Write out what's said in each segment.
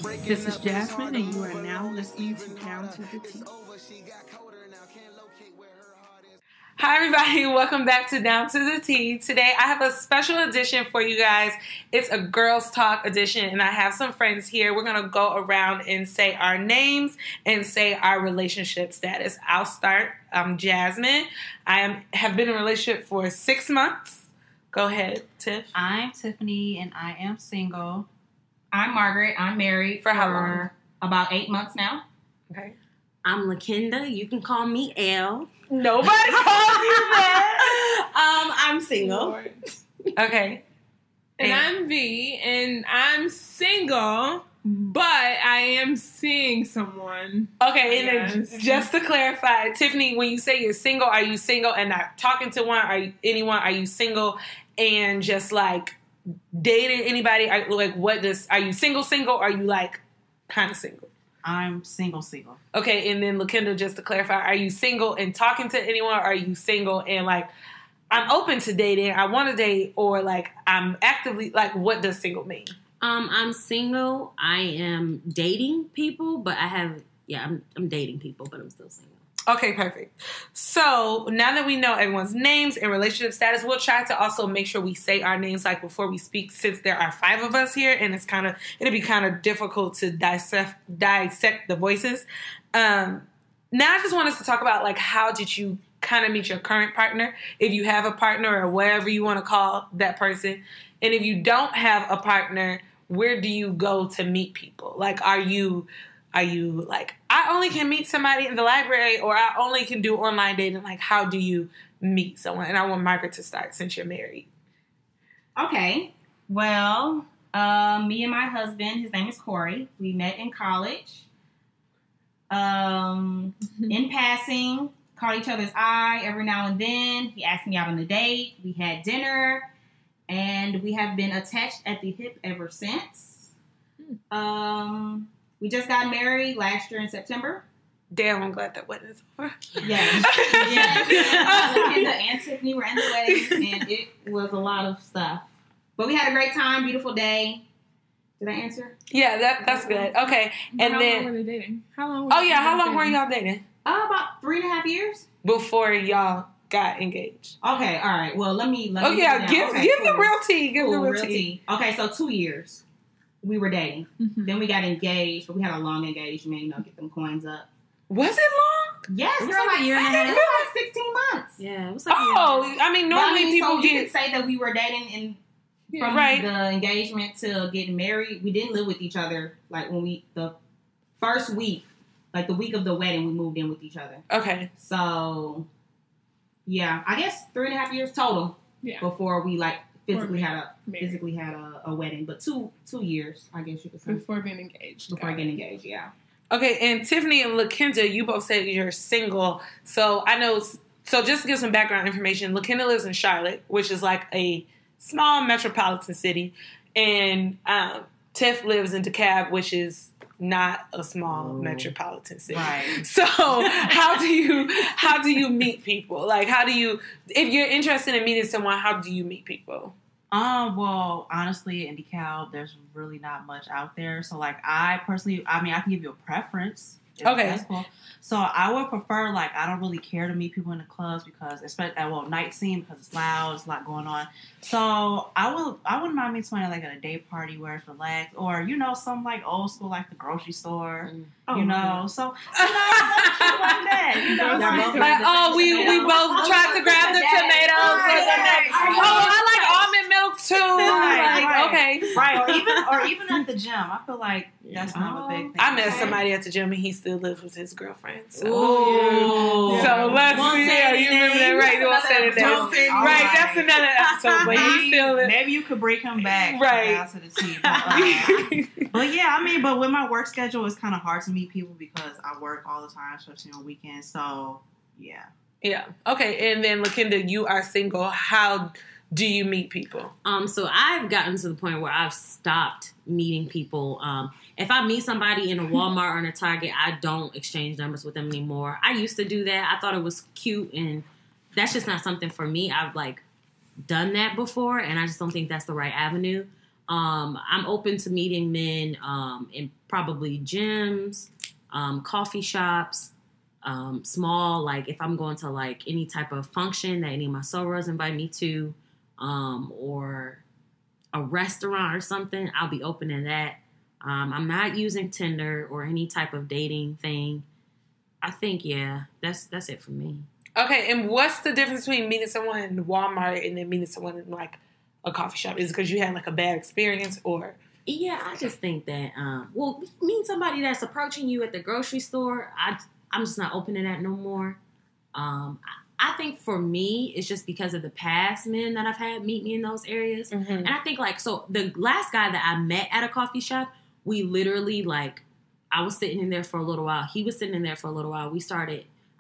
This is Jasmine, and you are now listening to Down to the T. Hi, everybody. Welcome back to Down to the T. Today, I have a special edition for you guys. It's a girls' talk edition, and I have some friends here. We're going to go around and say our names and say our relationship status. I'll start. I'm Jasmine. Have been in a relationship for 6 months. Go ahead, Tiff. I'm Tiffany, and I am single. I'm Margaret. I'm married for how long? About 8 months now. Okay. I'm LaKenda. You can call me Elle. Nobody calls you that. I'm single. Okay. And I'm V, and I'm single, but I am seeing someone. Okay, and then just to clarify, Tiffany, when you say you're single, are you single and not talking to anyone? Are you single and just like dating anybody? Are you single, or are you like kind of single? I'm single. Okay, and then LaKenda, just to clarify, are you single and talking to anyone? Or are you single and like, I'm open to dating, I want to date, or like I'm actively, like, what does single mean? I'm single. I am dating people, but I'm dating people, but I'm still single. Okay, perfect. So now that we know everyone's names and relationship status, we'll try to also make sure we say our names like before we speak, since there are 5 of us here, and it'll be kind of difficult to dissect the voices. Now I just want us to talk about like, how did you kind of meet your current partner, if you have a partner or whatever you want to call that person, and if you don't have a partner, where do you go to meet people? Like, are you like, I only can meet somebody in the library, or I only can do online dating? Like, how do you meet someone? And I want Margaret to start since you're married. Okay. Well, me and my husband, his name is Corey. We met in college. In passing, caught each other's eye every now and then. He asked me out on a date. We had dinner, and we have been attached at the hip ever since. We just got married last year in September. Damn, I'm glad that wedding is over. Yeah. LaKenda and Tiffany were in the wedding, and it was a lot of stuff. But we had a great time, beautiful day. Did I answer? Yeah, that's good. Okay. And how then, long were they dating? How long were y'all dating? About 3.5 years. Before y'all got engaged. Okay, all right. Well, let me give the real tea. Give the real tea. Okay, so 2 years. We were dating. Mm-hmm. Then we got engaged, but we had a long engagement, get them coins up. Was it long? Yes, it was like a year and a half. It was like 16 months. Yeah, it was like normally people you could say that we were dating from the engagement to getting married. We didn't live with each other. Like the first week, like the week of the wedding, we moved in with each other. Okay. So, yeah, I guess 3.5 years total before we like physically had a wedding, but two years, I guess you could say. Before being engaged. Getting engaged, yeah. Okay, and Tiffany and LaKenda, you both said you're single. So I know, just to give some background information, LaKenda lives in Charlotte, which is like a small metropolitan city, and Tiff lives in DeKalb, which is not a small metropolitan city. Right. So how do you meet people? Like, if you're interested in meeting someone, how do you meet people? Well, honestly, in DeKalb, there's really not much out there. So, like, I personally, I can give you a preference. Okay. That's cool. So, I would prefer, like, I don't really care to meet people in the clubs because, especially, night scene, because it's loud, there's a lot going on. So, I wouldn't mind meeting somebody, like, at a day party where it's relaxed, or, some, like, old school, like, the grocery store, so, like that, we both tried to grab the tomatoes, I like almond milk, too. Okay. Right, or even at the gym, I feel like that's not a big thing. I met somebody at the gym, and he still lives with his girlfriend, so. Ooh. So let's you remember that, right? Right, that's another episode. But he still maybe you could bring him back, right? To the team. But yeah, but with my work schedule, it's kind of hard to meet people because I work all the time, especially on weekends. So yeah. Yeah. Okay, and then LaKenda, you are single. How do you meet people? So I've gotten to the point where I've stopped meeting people. If I meet somebody in a Walmart or in a Target, I don't exchange numbers with them anymore. I used to do that. I thought it was cute, and that's just not something for me. I've done that before, and I just don't think that's the right avenue. I'm open to meeting men in probably gyms, coffee shops, small, like if I'm going to like any type of function that any of my sorors invite me to, or a restaurant or something, I'll be open to that. I'm not using Tinder or any type of dating thing. I think, yeah, that's it for me. Okay, and what's the difference between meeting someone in Walmart and then meeting someone in like a coffee shop? Is it because you had like a bad experience or? Yeah, I just think that, meeting somebody that's approaching you at the grocery store, I'm just not open to that no more. I think for me, it's just because of the past men that I've had meet me in those areas. Mm-hmm. And I think like, so the last guy that I met at a coffee shop, we literally like, I was sitting in there for a little while. He was sitting in there for a little while.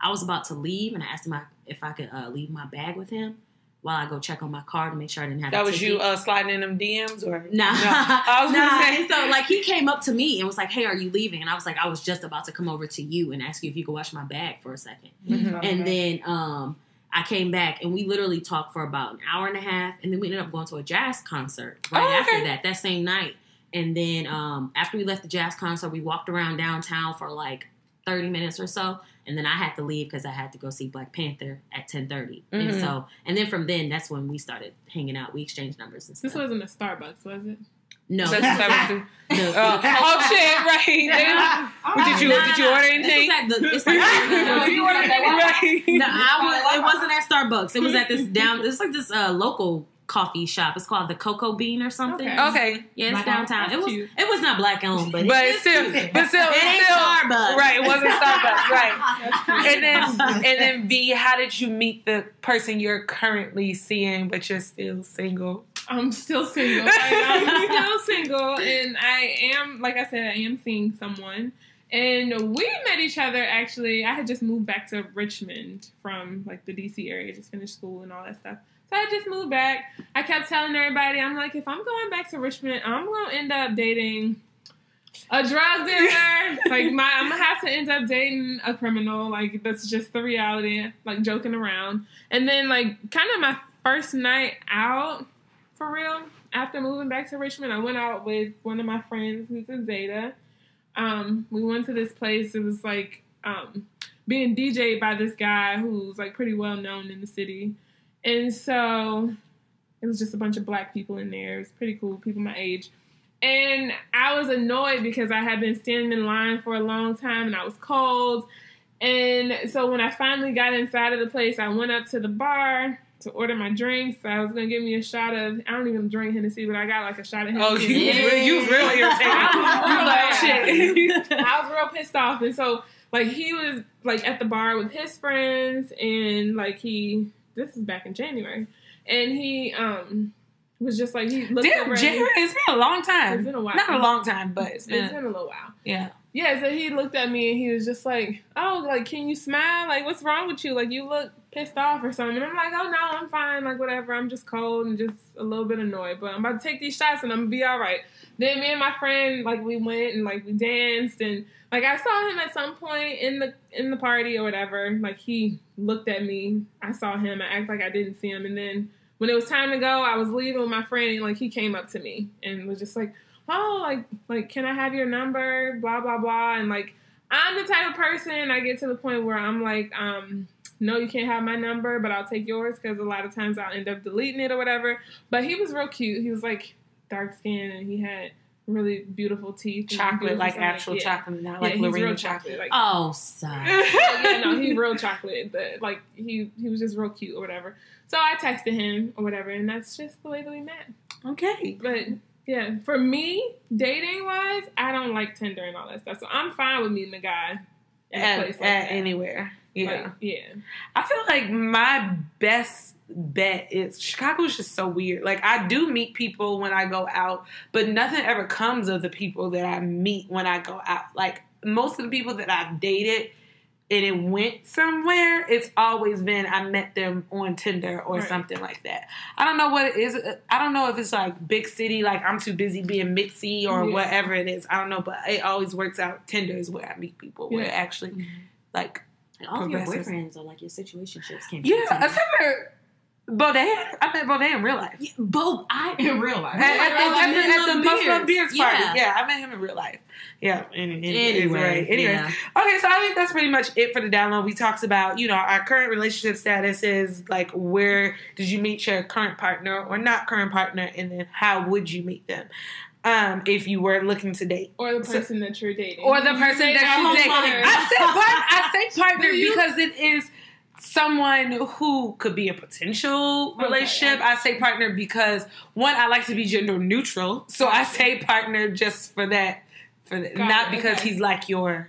I was about to leave, and I asked him if I could leave my bag with him while I go check on my car to make sure I didn't have. That was you sliding in them DMs, or nah? I was gonna say. And so like he came up to me and was like, "Hey, are you leaving?" And I was like, "I was just about to come over to you and ask you if you could watch my bag for a second." Mm-hmm. And then I came back and we literally talked for about an hour and a half, and then we ended up going to a Jasz concert after that same night. And then after we left the Jasz concert, we walked around downtown for like 30 minutes or so. And then I had to leave because I had to go see Black Panther at 10:30. Mm-hmm. And then from then, that's when we started hanging out. We exchanged numbers and stuff. This wasn't a Starbucks, was it? No. Oh shit! Right. Did you order anything? It's like it wasn't at Starbucks. It was at this It's like this local coffee shop. It's called the Cocoa Bean or something. Okay. Yeah, it's downtown. It was not black owned, but it's still it ain't Starbucks. Right, it wasn't Starbucks, right. And then V, how did you meet the person you're currently seeing but you're still single? I'm still single. I'm still single, and I am, like I said, I am seeing someone. And we met each other, actually. I had just moved back to Richmond from like the DC area, just finished school and all that stuff. So I just moved back. I kept telling everybody, I'm like, if I'm going back to Richmond, I'm going to end up dating a drug dealer. Like, I'm going to have to end up dating a criminal. Like, that's just the reality. Like, joking around. And then, like, kind of my first night out, for real, after moving back to Richmond, I went out with one of my friends, who's in Zeta. We went to this place. It was, like, being DJ'd by this guy who's, like, pretty well known in the city. And so it was just a bunch of black people in there. It was pretty cool, people my age. And I was annoyed because I had been standing in line for a long time and I was cold. And so when I finally got inside of the place, I went up to the bar to order my drinks. So I was going to give me a shot of, I don't even drink Hennessy, but I got like a shot of Hennessy. Oh, you was really irritated. I was real pissed off. And so, like, he was, like, at the bar with his friends, and, like, this is back in January. And he was just like, he looked over January? It's been a long time. It's been a while. Not a long time, but it's been a little while. Yeah. Yeah, so he looked at me and he was just like, oh, like, can you smile? Like, what's wrong with you? Like, you look pissed off or something. And I'm like, oh, no, I'm fine. Like, whatever. I'm just cold and just a little bit annoyed. But I'm about to take these shots and I'm going to be all right. Then me and my friend, like, we went and, like, we danced. And, like, I saw him at some point in the party or whatever. Like, he looked at me. I saw him. I acted like I didn't see him. And then when it was time to go, I was leaving with my friend. And, like, he came up to me and was just like, oh, like, can I have your number? Blah, blah, blah. And, like, I'm the type of person, I get to the point where I'm like, no, you can't have my number, but I'll take yours, because a lot of times I'll end up deleting it or whatever. But he was real cute. He was, like, dark skinned, and he had really beautiful teeth. Chocolate, like actual chocolate, not like Lorena chocolate. Like, oh, sorry. Yeah, no, he's real chocolate. Like, he was just real cute or whatever. So I texted him or whatever, and that's just the way that we met. Okay. But... yeah, for me, dating-wise, I don't like Tinder and all that stuff. So I'm fine with meeting a guy at a place like that. Anywhere. Yeah. Like, yeah. I feel like my best bet is Chicago's just so weird. Like, I do meet people when I go out, but nothing ever comes of the people that I meet when I go out. Like, most of the people that I've dated and it went somewhere, it's always been I met them on Tinder or something like that. I don't know what it is. I don't know if it's like big city, like I'm too busy being mixy or whatever it is. I don't know, but it always works out. Tinder is where I meet people, where it actually like all of your boyfriends or like your situationships came. Yeah, except for Bodega? I met Bodega in real life. In real life. At the Muslim Beers party. Yeah. Yeah, I met him in real life. Yeah. Anyway. Yeah. Okay, so I think that's pretty much it for the download. We talked about, our current relationship status is like, where did you meet your current partner or not current partner, and then how would you meet them? If you were looking to date. Or the person that you're dating. Or the person that you date. I say partner because it is someone who could be a potential relationship. I say partner because, one, I like to be gender neutral. So I say partner just for that. Not because he's like your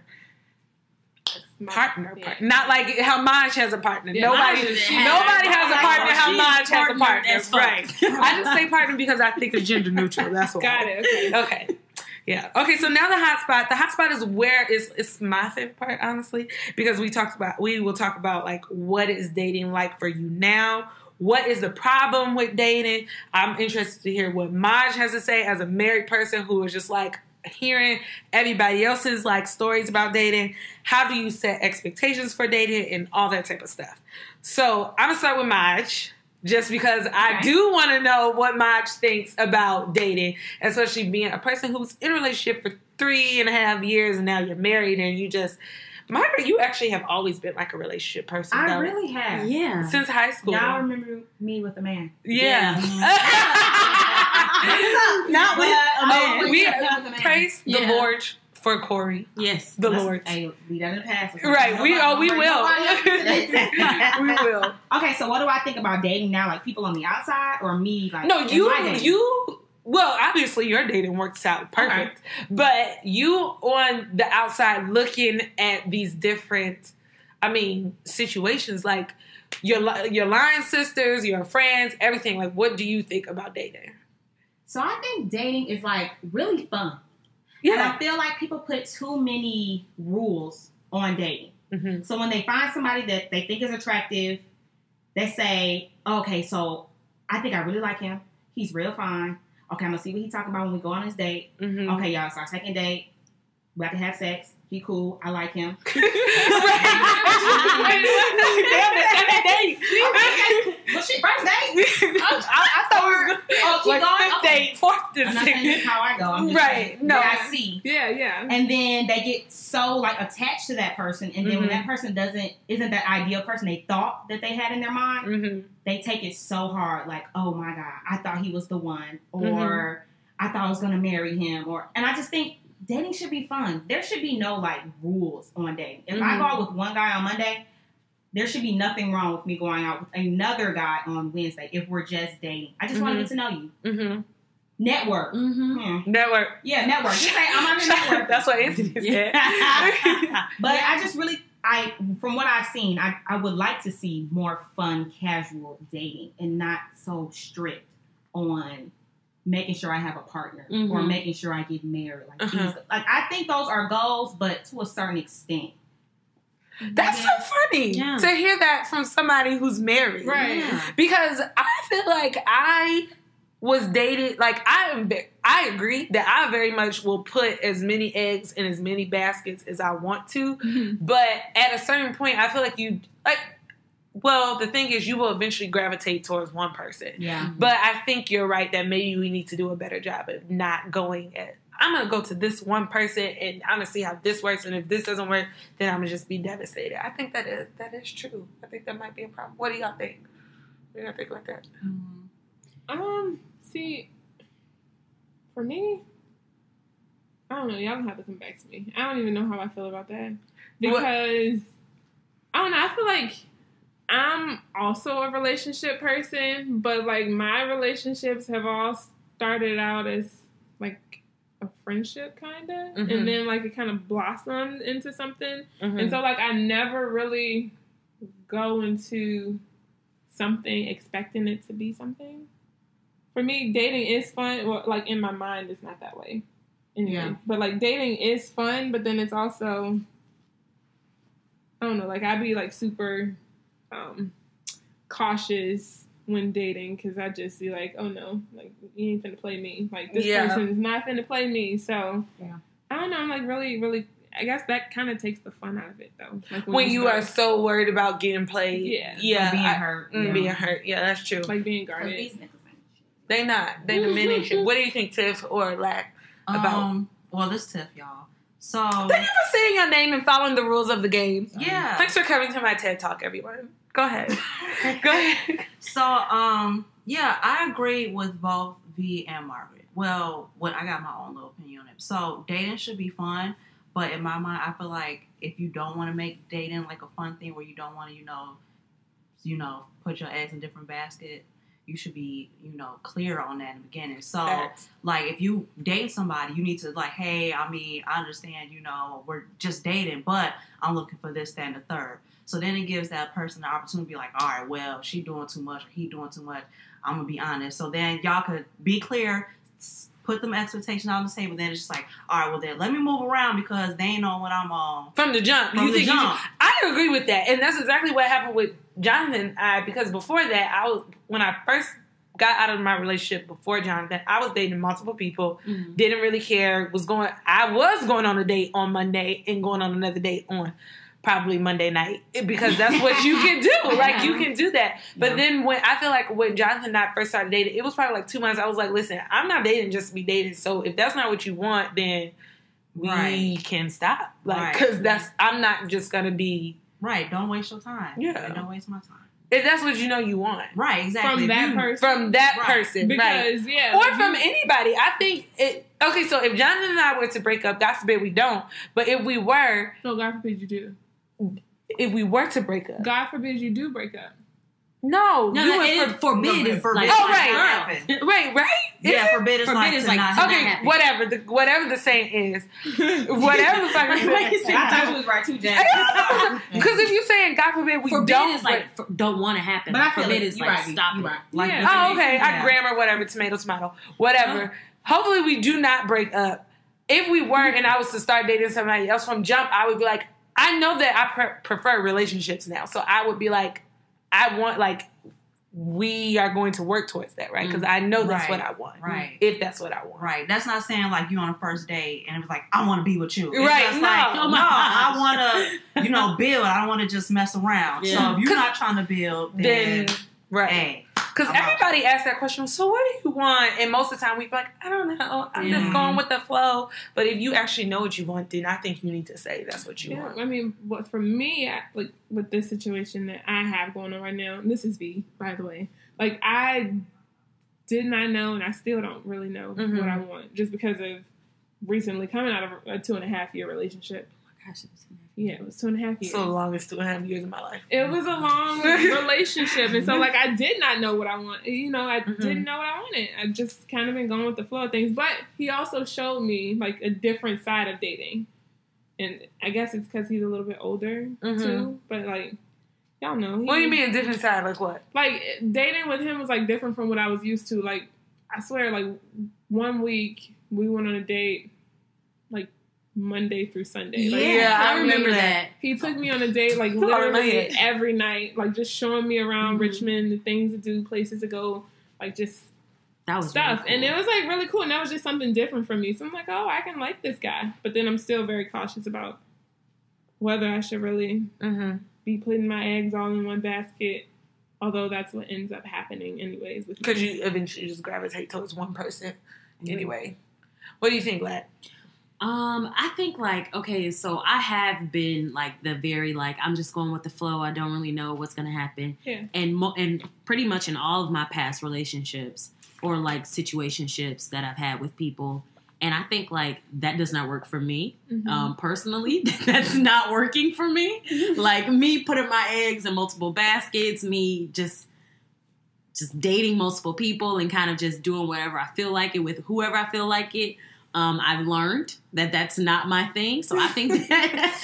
partner. Not like how Maj has a partner. Yeah, nobody has a partner how Maj has a partner. Right. I just say partner because I think it's gender neutral. That's why. Got it. Okay. Yeah. Okay. So now the hotspot. The hotspot is where it's my favorite part, honestly, because we will talk about like what is dating like for you now. What is the problem with dating? I'm interested to hear what Maj has to say as a married person who is just like hearing everybody else's like stories about dating. How do you set expectations for dating and all that type of stuff? So I'm gonna start with Maj. Just because I do want to know what Maj thinks about dating, especially being a person who's in a relationship for 3.5 years and now you're married and you just... Margaret, you actually have always been like a relationship person. I really have. Yeah. Since high school. Y'all remember me with a man. Yeah. Not with a man. We praise the Lord for Corey. Yes. The Lord. Hey, we done in the past. Right. We will. We will. Okay, so what do I think about dating now? Like people on the outside or me? Like no, well, obviously your dating works out perfect, but you on the outside looking at these different, situations, like your line sisters, your friends, everything. Like, what do you think about dating? So I think dating is like really fun. Yeah. And I feel like people put too many rules on dating. Mm-hmm. So when they find somebody that they think is attractive, they say, okay, so I think I really like him. He's real fine. Okay, I'm going to see what he's talking about when we go on this date. Mm-hmm. Okay, y'all, it's our second date. We have to have sex. He cool. I like him. Second date. Well, shit, first date. I thought we were keep going. Fifth date, fourth date. I'm not saying that's how I go. I'm just saying No. what I see. Yeah. And then they get so like attached to that person, and then when that person isn't that ideal person they thought that they had in their mind, they take it so hard. Like, oh my God, I thought he was the one, or I thought I was going to marry him, and I just think dating should be fun. There should be no like rules on dating. If I go out with one guy on Monday, there should be nothing wrong with me going out with another guy on Wednesday if we're just dating. I just want to get to know you. Network. Network. Yeah, network. Just say, I'm on the network. That's what Anthony said. But I just really, from what I've seen, I would like to see more fun, casual dating and not so strict on making sure I have a partner or making sure I get married. Like, I think those are goals, but to a certain extent. That's so funny to hear that from somebody who's married. Right. Yeah. Because I feel like I was dated, like I agree that I very much will put as many eggs in as many baskets as I want to. But at a certain point, I feel like the thing is, you will eventually gravitate towards one person. Yeah. But I think you're right that maybe we need to do a better job of not going at, I'm going to go to this one person and I'm going to see how this works. And if this doesn't work, then I'm going to just be devastated. I think that is true. I think that might be a problem. What do y'all think? What do y'all think about that? See, for me, I don't know. Y'all don't have to come back to me. I don't even know how I feel about that. Because, I don't know. I feel like I'm also a relationship person, but like my relationships have all started out as like a friendship kind of, and then like it kind of blossomed into something. And so like I never really go into something expecting it to be something. For me, dating is fun. Well, like in my mind, it's not that way. Anyway. Yeah. But like dating is fun, but then it's also, I don't know, like I'd be like super cautious when dating because I just be like, oh no, like you ain't finna play me. Like this person is not finna play me. So I don't know. I'm like really, really. I guess that kind of takes the fun out of it, though. Like when you are so worried about getting played. Yeah. Being hurt. Being hurt. Yeah, that's true. Like being guarded. They not. They diminish it. What do you think, Tiff or Lack, about? Well, this Tiff, y'all. So Thank you for saying your name and following the rules of the game. Yeah. Thanks for coming to my TED Talk, everyone. Go ahead. Go ahead. So, yeah, I agree with both V and Margaret. Well, I got my own little opinion on it. So, dating should be fun, but in my mind, I feel like if you don't want to make dating like a fun thing where you don't want to, put your eggs in different basket, you should be, clear on that in the beginning. So, Facts. like, if you date somebody, you need to, like, hey, I understand, we're just dating, but I'm looking for this, that, and the third. So then it gives that person the opportunity to be like, all right, well, she doing too much, or he doing too much. I'm going to be honest. So then y'all could be clear, put them expectations on the table. Then it's just like, all right, well, then let me move around because they ain't on what I'm on. From the jump. I agree with that. And that's exactly what happened with Jonathan and I, because before that, when I first got out of my relationship before Jonathan, I was dating multiple people, didn't really care, I was going on a date on Monday and going on another date on probably Monday night, because that's what you can do. Like, you can do that. But then when Jonathan and I first started dating, it was probably like 2 months. I was like, listen, I'm not dating just to be dating. So if that's not what you want, then we can stop. Like, because I'm not just going to be. Right. Don't waste your time. Yeah. Don't waste my time. If that's what you want. Right, exactly. From that person. Because, right. Or from anybody. I think okay, so if Jonathan and I were to break up, God forbid we don't. But if we were. No, God forbid you do. If we were to break up. God forbid you do break up. No, forbid is like, right. Yeah, forbid is like okay, whatever the saying is, whatever the fuck. I thought you was right too, Jack. Because if you're saying God forbid we forbid don't, is like don't want to happen. But I feel forbid it. is You're like right. stop it. Right. Like, okay, I grammar whatever, tomato, whatever. Hopefully we do not break up. If we were and I was to start dating somebody else from jump, I would be like, I know that I prefer relationships now, so I would be like, I want, like, we are going to work towards that, right? Because I know that's what I want. Right. If that's what I want. Right. That's not saying, like, you on a first date and it was like, I want to be with you. It's right. just No. like, no, I want to, build. I don't want to just mess around. Yeah. So if you're not trying to build, then right. Hey. Because everybody asks that question, so what do you want? And most of the time we be like, I don't know. I'm just going with the flow. But if you actually know what you want, then I think you need to say that's what you want. I mean, but for me, like with this situation that I have going on right now, and this is V, by the way, like I did not know, and I still don't really know what I want, just because of recently coming out of a 2.5-year relationship. Gosh, it was it was 2.5 years. So the longest 2.5 years of my life. It was a long relationship. And so, like, I did not know what I wanted. I didn't know what I wanted. I just kind of been going with the flow of things. But he also showed me, like, a different side of dating. And I guess it's because he's a little bit older, too. But, like, y'all know. What do you mean a different side? Like what? Like, dating with him was, like, different from what I was used to. Like, I swear, like, 1 week we went on a date, like, Monday through Sunday. Like, I remember that. He took me on a date, like, literally every night, like, just showing me around Richmond, the things to do, places to go, like, just that was stuff. Really cool. And it was, like, really cool. And that was just something different for me. So I'm like, oh, I can like this guy. But then I'm still very cautious about whether I should really be putting my eggs all in one basket, although that's what ends up happening anyways. Because you eventually just gravitate towards one person anyway. What do you think, Glad? I think, like, okay, so I have been, like, the very, like, I'm just going with the flow. I don't really know what's going to happen. Yeah. And pretty much in all of my past relationships or, like, situationships that I've had with people. And I think, like, that does not work for me, personally. That's not working for me. Like, me putting my eggs in multiple baskets, me just dating multiple people and kind of just doing whatever I feel like it with whoever I feel like it. I've learned that that's not my thing. So I think that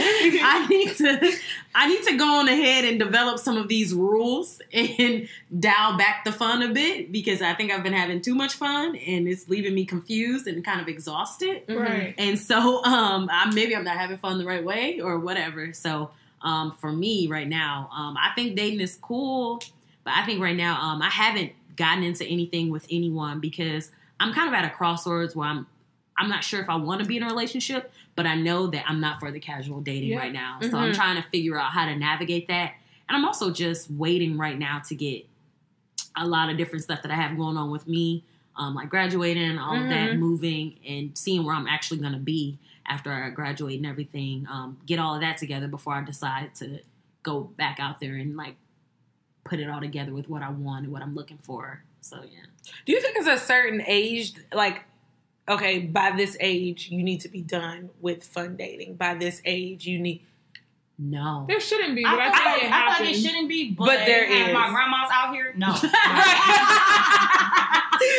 I need to go on ahead and develop some of these rules and dial back the fun a bit, because I think I've been having too much fun and it's leaving me confused and kind of exhausted. Right. And so maybe I'm not having fun the right way or whatever. So for me right now, I think dating is cool, but I think right now I haven't gotten into anything with anyone because I'm kind of at a crossroads where I'm not sure if I want to be in a relationship, but I know that I'm not for the casual dating right now. So I'm trying to figure out how to navigate that. And I'm also just waiting right now to get a lot of different stuff that I have going on with me, like graduating, all of that, moving, and seeing where I'm actually going to be after I graduate and everything. Get all of that together before I decide to go back out there and like put it all together with what I want and what I'm looking for. So, yeah. Do you think it's a certain age, like, okay, by this age, you need to be done with fun dating. By this age, you need... No. There shouldn't be, but I feel like it shouldn't be, but there is. My grandma's out here, no.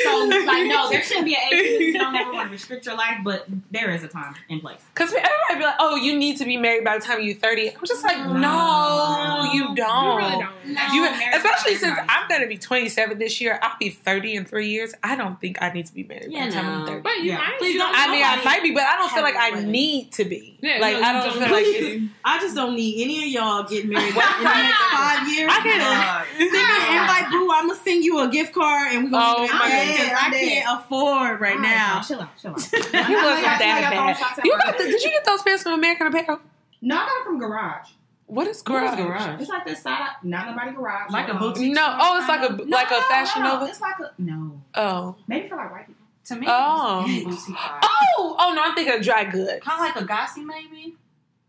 So, like, no, there shouldn't be an age. You don't ever want to restrict your life, but there is a time and place. Because everybody be like, oh, you need to be married by the time you're 30. I'm just like, no, you don't. You really don't. Especially since I'm going to be 27 this year. I'll be 30 in 3 years. I don't think I need to be married by the time I'm 30. But you might. I might be, but I don't feel like I need to be. Yeah, like, I don't feel like it's... I just don't need any of y'all getting married in the next 5 years. I can't. Send me an invite, boo. I'm gonna send you a gift card, and we're gonna do it. I can't afford right now. Chill out. You wasn't that bad. Did you get those pants from American Apparel? No, I got them from Garage. What is Garage? It's like this side, not nobody garage. Like a boutique. No, it's like a Fashion Nova. It's like a Oh, maybe for like white people. To me, Oh. it's boutique. oh no! I'm thinking of dry goods. Kind of like a Gossy, maybe.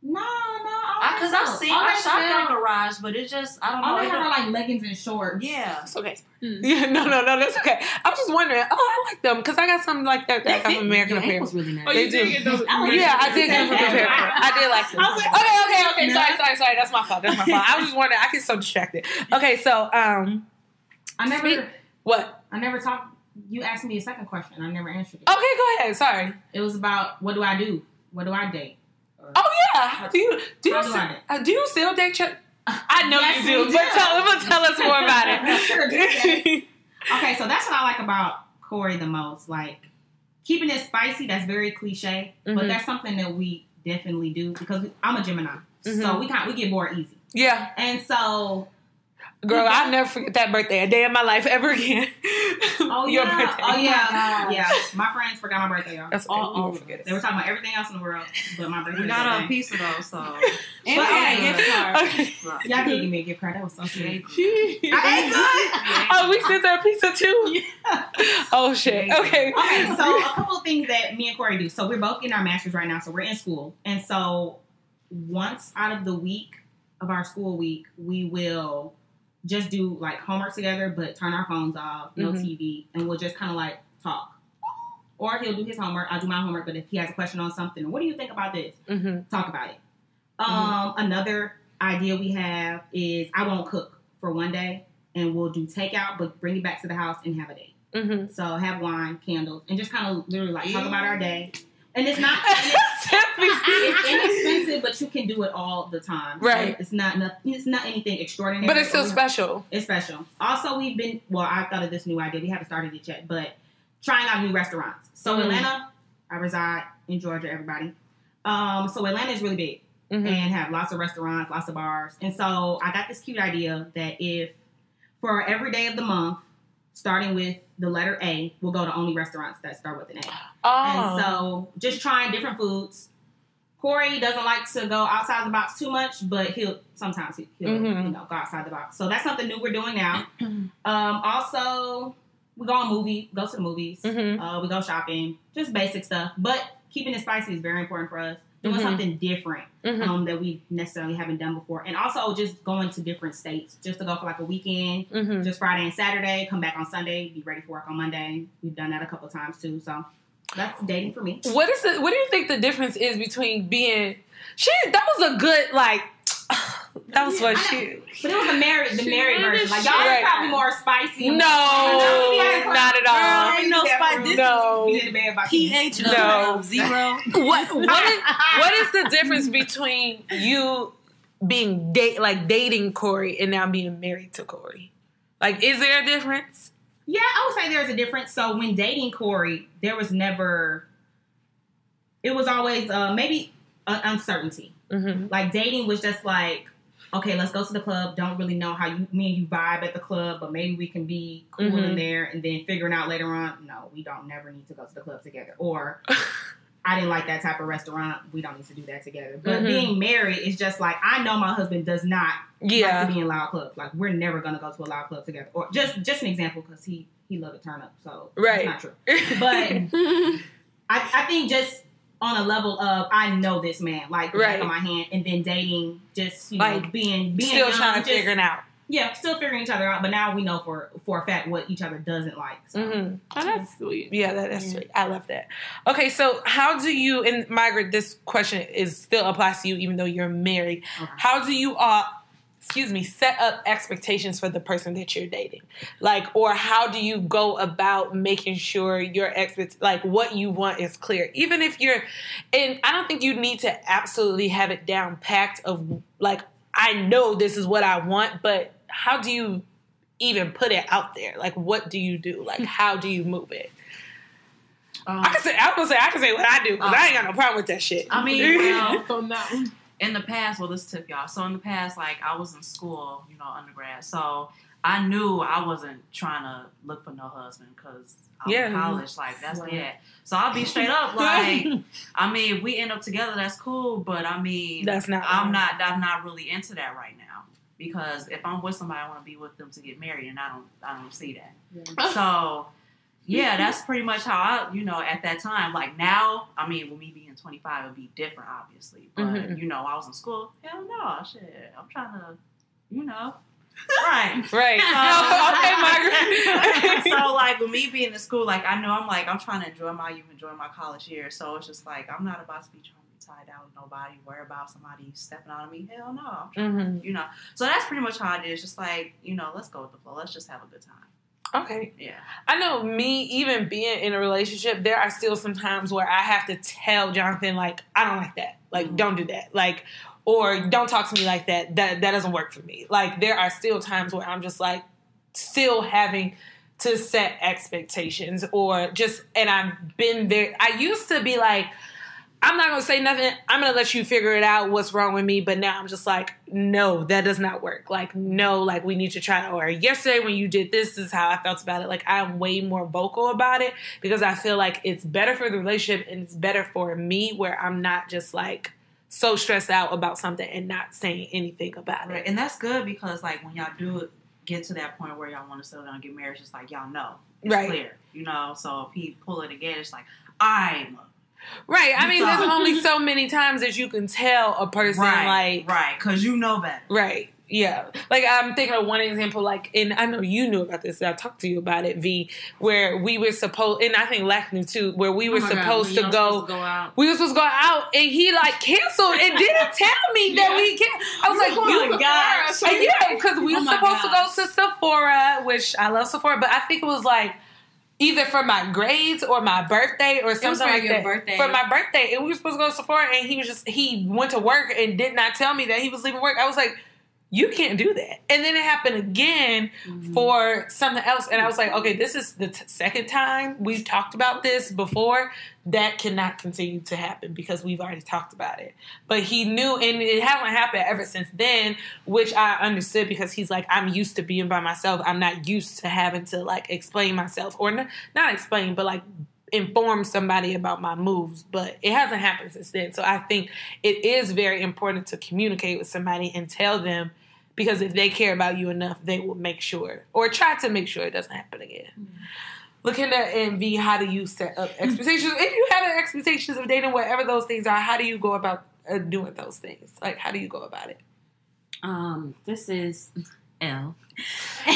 No. Because I shopped at Garage, but it just, I don't know. All they have are like leggings and shorts. Yeah. It's okay. Yeah, no, that's okay. I was just wondering. Oh, I like them because I got something like that I got from American Apparel. Really nice. Oh, They you do. did get those. Yeah, I did get them from Apparel. I did like them. Okay. Sorry. That's my fault. I was just wondering. I get so distracted. Okay, so I never talked. You asked me a second question. I never answered it. Okay, go ahead. Sorry. It was about what do I do? What do I date? Oh yeah. Do you still date your? I know Yes, you do, we but tell us more about it. Sure do. Okay, so that's what I like about Corey the most. Like keeping it spicy. That's very cliche, but that's something that we definitely do because I'm a Gemini, so we get bored easy. Yeah. And so, girl, I'll never forget that birthday a day in my life ever again. Oh Your yeah, birthday. oh yeah. My friends forgot my birthday, y'all. That's okay. We won't forget it. They were talking about everything else in the world, but my birthday. We got a piece of those, so. Okay. Y'all did give me a gift card. That was so sweet. Oh, we sent her a pizza too. Oh shit. Okay. Okay. So a couple of things that me and Corey do. So we're both getting our masters right now. So we're in school, and so once out of the week of our school week, we will just do like homework together, but turn our phones off, no TV, and we'll just kind of like talk. Or he'll do his homework, I'll do my homework, but if he has a question on something, what do you think about this? Talk about it. Another idea we have is I won't cook for one day, and we'll do takeout, but bring it back to the house and have a date. So have wine, candles, and just kind of literally like talk about our day. And it's not it's inexpensive, but you can do it all the time. Right. So it's not anything extraordinary. But it's still special. It's special. Also, I thought of this new idea. We haven't started it yet, but trying out new restaurants. So Atlanta, I reside in Georgia, everybody. So Atlanta is really big and have lots of restaurants, lots of bars. And so I got this cute idea that if for every day of the month, starting with the letter A, we'll go to only restaurants that start with an A. And so just trying different foods. Corey doesn't like to go outside the box too much, but he'll sometimes go outside the box. So that's something new we're doing now. Also, we go to the movies. We go shopping, just basic stuff. But keeping it spicy is very important for us. Doing something different that we necessarily haven't done before. And also just going to different states just to go for like a weekend, just Friday and Saturday, come back on Sunday, be ready for work on Monday. We've done that a couple of times too. So that's dating for me. What do you think the difference is between being... That was a good, like... That was what she... But it was the married version. Like, y'all are probably more spicy. No, not at all. Ain't no spice. No. pH No. 0. What is the difference between you being dating Corey and now being married to Corey? Like, is there a difference? Yeah, I would say there's a difference. So when dating Corey, there was never... It was always maybe uncertainty. Like, dating was just like, okay, let's go to the club. Don't really know how me and you vibe at the club, but maybe we can be cool in there. And then figuring out later on, no, we don't never need to go to the club together. Or I didn't like that type of restaurant. We don't need to do that together. But being married is just like, I know my husband does not like to be in loud clubs. Like, we're never going to go to a loud club together. Or just an example, because he loved to turn up. So it's not true. But I think just on a level of, I know this man, like the back of my hand, and then dating, just, you know, like being still young, trying to figure it out. Yeah, still figuring each other out, but now we know for a fact what each other doesn't like. So. Oh, that's sweet. Yeah, that's sweet. I love that. Okay, so how do you, and Margaret, this question still applies to you even though you're married. Okay. How do you set up expectations for the person that you're dating? Like, or how do you go about making sure your like what you want is clear? Even if and I don't think you need to absolutely have it down packed of like, I know this is what I want, but how do you even put it out there? Like, what do you do? Like, how do you move it? I can say what I do, because I ain't got no problem with that shit. I mean, in the past, well, let's tip y'all. So in the past, like, I was in school, you know, undergrad. So I knew I wasn't trying to look for no husband, because I'm in college. Like, that's it. So I'll be straight up, like, I mean, if we end up together, that's cool. But I mean, I'm not really into that right now. Because if I'm with somebody, I want to be with them to get married, and I don't see that. Yeah. So, yeah, that's pretty much how I, you know, at that time. Like now, I mean, with me being 25, it'd be different, obviously. But you know, I was in school. Hell no, shit. I'm trying to, you know, right. Okay, Margaret. So, like, with me being in school, like, I know I'm trying to enjoy my college years. So it's just like I'm not about to be trying to tie down with nobody, worry about somebody stepping on me. Hell no. I'm trying, you know. So that's pretty much how it is. Just like, you know, let's go with the flow. Let's just have a good time. Okay. Yeah. I know me, even being in a relationship, there are still some times where I have to tell Jonathan, like, I don't like that. Like, don't do that. Like, or don't talk to me like that. That doesn't work for me. Like, there are still times where I'm just like, still having to set expectations, or just, and I've been there. I used to be like, I'm not going to say nothing. I'm going to let you figure it out what's wrong with me. But now I'm just like, no, that does not work. Like, no, like, we need to try. Or yesterday when you did this is how I felt about it. Like, I'm way more vocal about it, because I feel like it's better for the relationship and it's better for me, where I'm not just like so stressed out about something and not saying anything about it. And that's good, because like when y'all do get to that point where y'all want to settle down and get married, it's just like, y'all know. It's clear. You know, so if he pull it again, it's like, I'm right. I mean, there's only so many times that you can tell a person, like... Right, because you know better. Right, yeah. Like, I'm thinking of one example, like, and I know you knew about this, I talked to you about it, V, where we were supposed, and I think Lack knew too, where we were supposed to go out. We were supposed to go out, and he, like, canceled and didn't tell me that we can't. I was like, oh my gosh. Yeah, because we were supposed to go to Sephora, which I love Sephora, but I think it was, like, either for my grades or my birthday or something like that. Birthday. For my birthday. And we were supposed to go to Sephora, and he went to work and did not tell me that he was leaving work. I was like, you can't do that. And then it happened again for something else. And I was like, okay, this is the second time we've talked about this before. That cannot continue to happen, because we've already talked about it. But he knew, and it hasn't happened ever since then, which I understood, because he's like, I'm used to being by myself. I'm not used to having to, like, explain myself, or not explain, but, like, inform somebody about my moves. But it hasn't happened since then. So I think it is very important to communicate with somebody and tell them, because if they care about you enough, they will make sure, or try to make sure it doesn't happen again. Looking at V, how do you set up expectations? If you have expectations of dating, whatever those things are, how do you go about doing those things? Like, how do you go about it? This is L. Not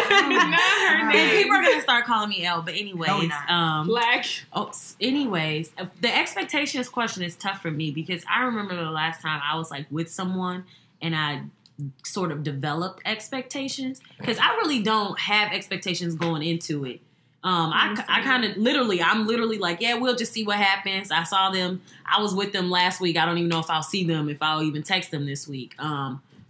her name. People are gonna start calling me L, but anyways, Black. Anyways, the expectations question is tough for me, because I remember the last time I was like with someone and I sort of developed expectations, because I really don't have expectations going into it. I kind of I'm literally like, yeah, we'll just see what happens. I saw them. I was with them last week. I don't even know if I'll see them, if I'll even text them this week.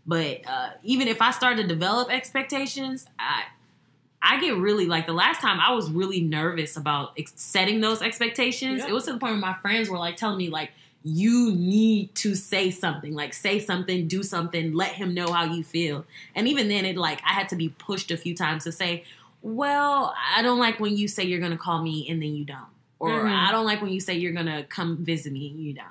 But even if I start to develop expectations, I get really, like, the last time I was really nervous about setting those expectations. It was to the point where my friends were like telling me, like, you need to say something. Like, say something, do something, let him know how you feel. And even then, I had to be pushed a few times to say, well, I don't like when you say you're going to call me and then you don't. Or I don't like when you say you're going to come visit me and you don't.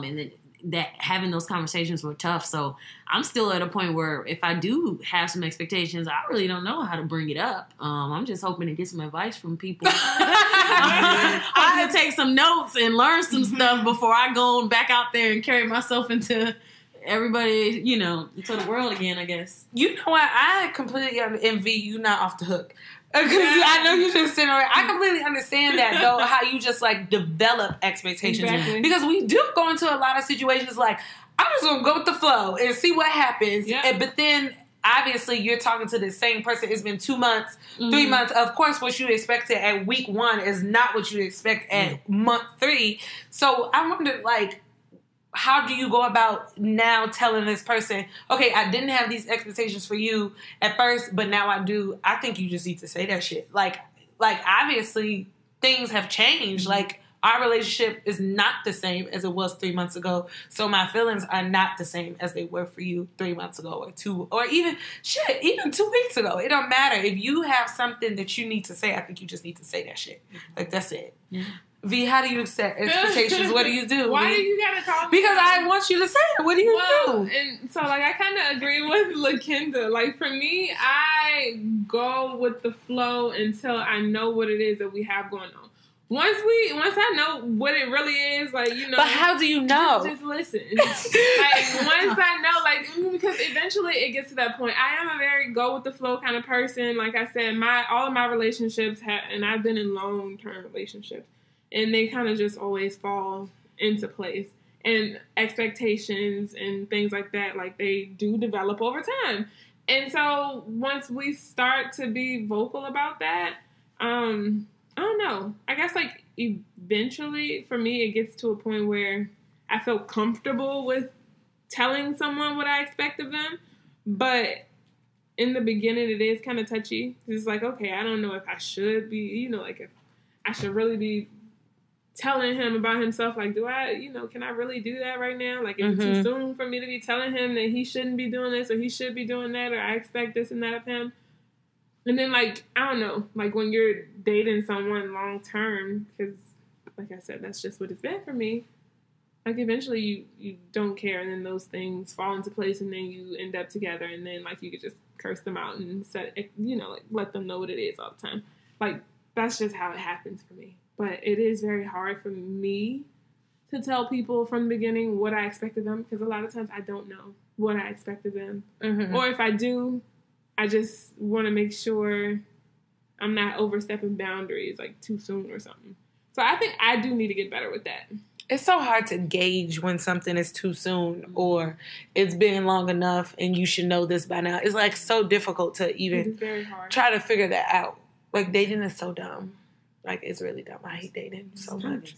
And then that having those conversations were tough. So I'm still at a point where if I do have some expectations, I really don't know how to bring it up. I'm just hoping to get some advice from people. I can take some notes and learn some stuff before I go back out there and carry myself into everybody, into the world again, I guess. You know what? I completely envy you not off the hook. Because I know you just sitting around. I completely understand that, though, how you just, develop expectations. Exactly. Because we do go into a lot of situations I'm just going to go with the flow and see what happens. Yeah. But then, obviously, you're talking to the same person. It's been 2 months, 3 months. Of course, what you expected at week 1 is not what you expect at month 3. So I wonder, how do you go about now telling this person, okay, I didn't have these expectations for you at first, but now I do. I think you just need to say that shit. Obviously, things have changed. Our relationship is not the same as it was 3 months ago. So my feelings are not the same as they were for you 3 months ago or even 2 weeks ago. It don't matter. If you have something that you need to say, I think you just need to say that shit. That's it. Yeah. V, how do you set expectations? What do you do? Why V? do you gotta call me? Because I want you to say it. What do you do? And so, I kind of agree with LaKenda. For me, I go with the flow until I know what it is that we have going on. Once I know what it really is, But how do you know? Just listen. Once I know, because eventually it gets to that point. I am a very go with the flow kind of person. Like I said, all of my relationships and I've been in long-term relationships. And they kind of just always fall into place. And expectations and things like that, they do develop over time. And so once we start to be vocal about that, I don't know. I guess, eventually, for me, it gets to a point where I feel comfortable with telling someone what I expect of them. But in the beginning, it is kind of touchy. It's okay, I don't know if I should be, if I should really be telling him about himself, do I, can I really do that right now? Is it too soon for me to be telling him that he shouldn't be doing this or he should be doing that or I expect this and that of him? And then, I don't know, when you're dating someone long term, because, like I said, that's just what it's been for me. Eventually you don't care, and then those things fall into place, and then you end up together, and then, you could just curse them out and let them know what it is all the time. That's just how it happens for me. But it is very hard for me to tell people from the beginning what I expect of them, because a lot of times I don't know what I expect of them. Mm-hmm. Or if I do, I just want to make sure I'm not overstepping boundaries too soon or something. So I think I do need to get better with that. It's so hard to gauge when something is too soon or it's been long enough and you should know this by now. It's so difficult to even try to figure that out. Dating is so dumb. It's really dumb. I hate dating so much.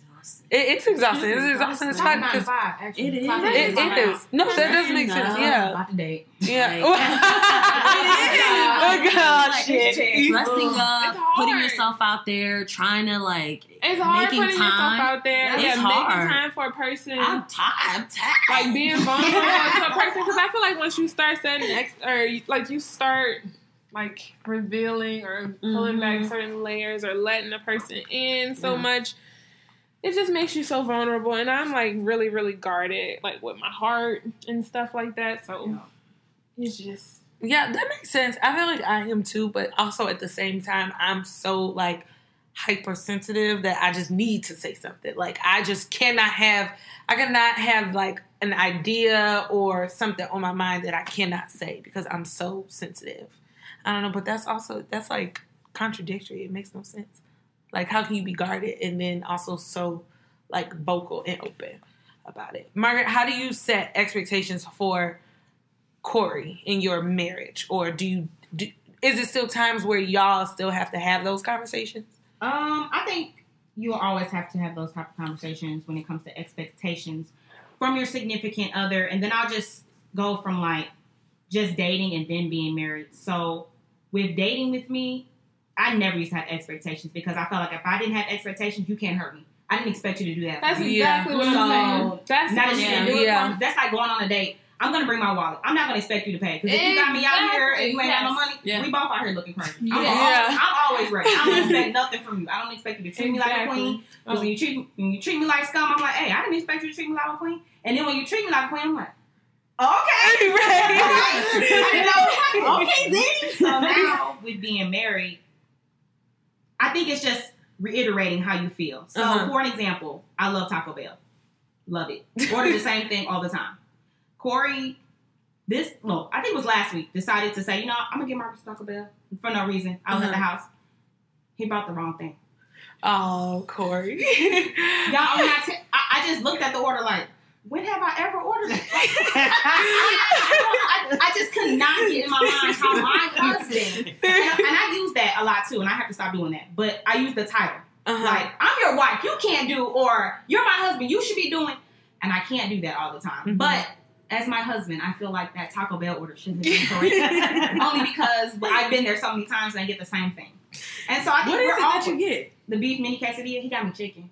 It's exhausting. It's exhausting. It's fun. It is. It is. No, that doesn't make sense. Yeah. About to date. Yeah. It is. Oh, God. Shit. Dressing up, putting yourself out there, trying to, it's hard making putting time. Yourself out there. It's hard. Making time for a person. I'm tired. Being vulnerable to a person. Because I feel once you start setting you start revealing or pulling back certain layers or letting a person in so much, it just makes you so vulnerable. And I'm really, really guarded, with my heart and stuff like that. So it's just... Yeah, that makes sense. I feel I am too, but also at the same time, I'm so hypersensitive that I just need to say something. I just cannot have an idea or something on my mind that I cannot say because I'm so sensitive. I don't know, but that's contradictory. It makes no sense. How can you be guarded and then also so vocal and open about it? Margaret, how do you set expectations for Corey in your marriage? Or is it still times where y'all still have to have those conversations? I think you will always have to have those type of conversations when it comes to expectations from your significant other. And then I'll just go from just dating and then being married. So with dating with me, I never used to have expectations because I felt if I didn't have expectations, you can't hurt me. I didn't expect you to do that. That's for me. exactly what I'm saying. That's now that you can do it Yeah. for me, that's like going on a date. I'm gonna bring my wallet. I'm not gonna expect you to pay because if you got me out here and you ain't got no money, we both out here looking crazy. I'm always ready. I don't expect nothing from you. I don't expect you to treat me like a queen. Because when you treat me like scum, I'm like, hey, I didn't expect you to treat me like a queen. And then when you treat me like a queen, I'm like, okay, right. Okay, then. So now with being married, I think it's just reiterating how you feel. So for an example, I love Taco Bell. Love it. Order the same thing all the time. Corey, I think it was last week, decided to say, you know, I'm going to get Marcus Taco Bell for no reason. I was at the house. He bought the wrong thing. Oh, Corey. Y'all, I just looked at the order like, when have I ever ordered it? I just could not get in my mind how my husband, and I use that a lot too, and I have to stop doing that, but I use the title. Like, I'm your wife, you can't do, or you're my husband, you should be doing, and I can't do that all the time. But as my husband, I feel like that Taco Bell order shouldn't have been correct. Only because I've been there so many times and I get the same thing. And so I think what is it that you get? The beef mini quesadilla. He got me chicken.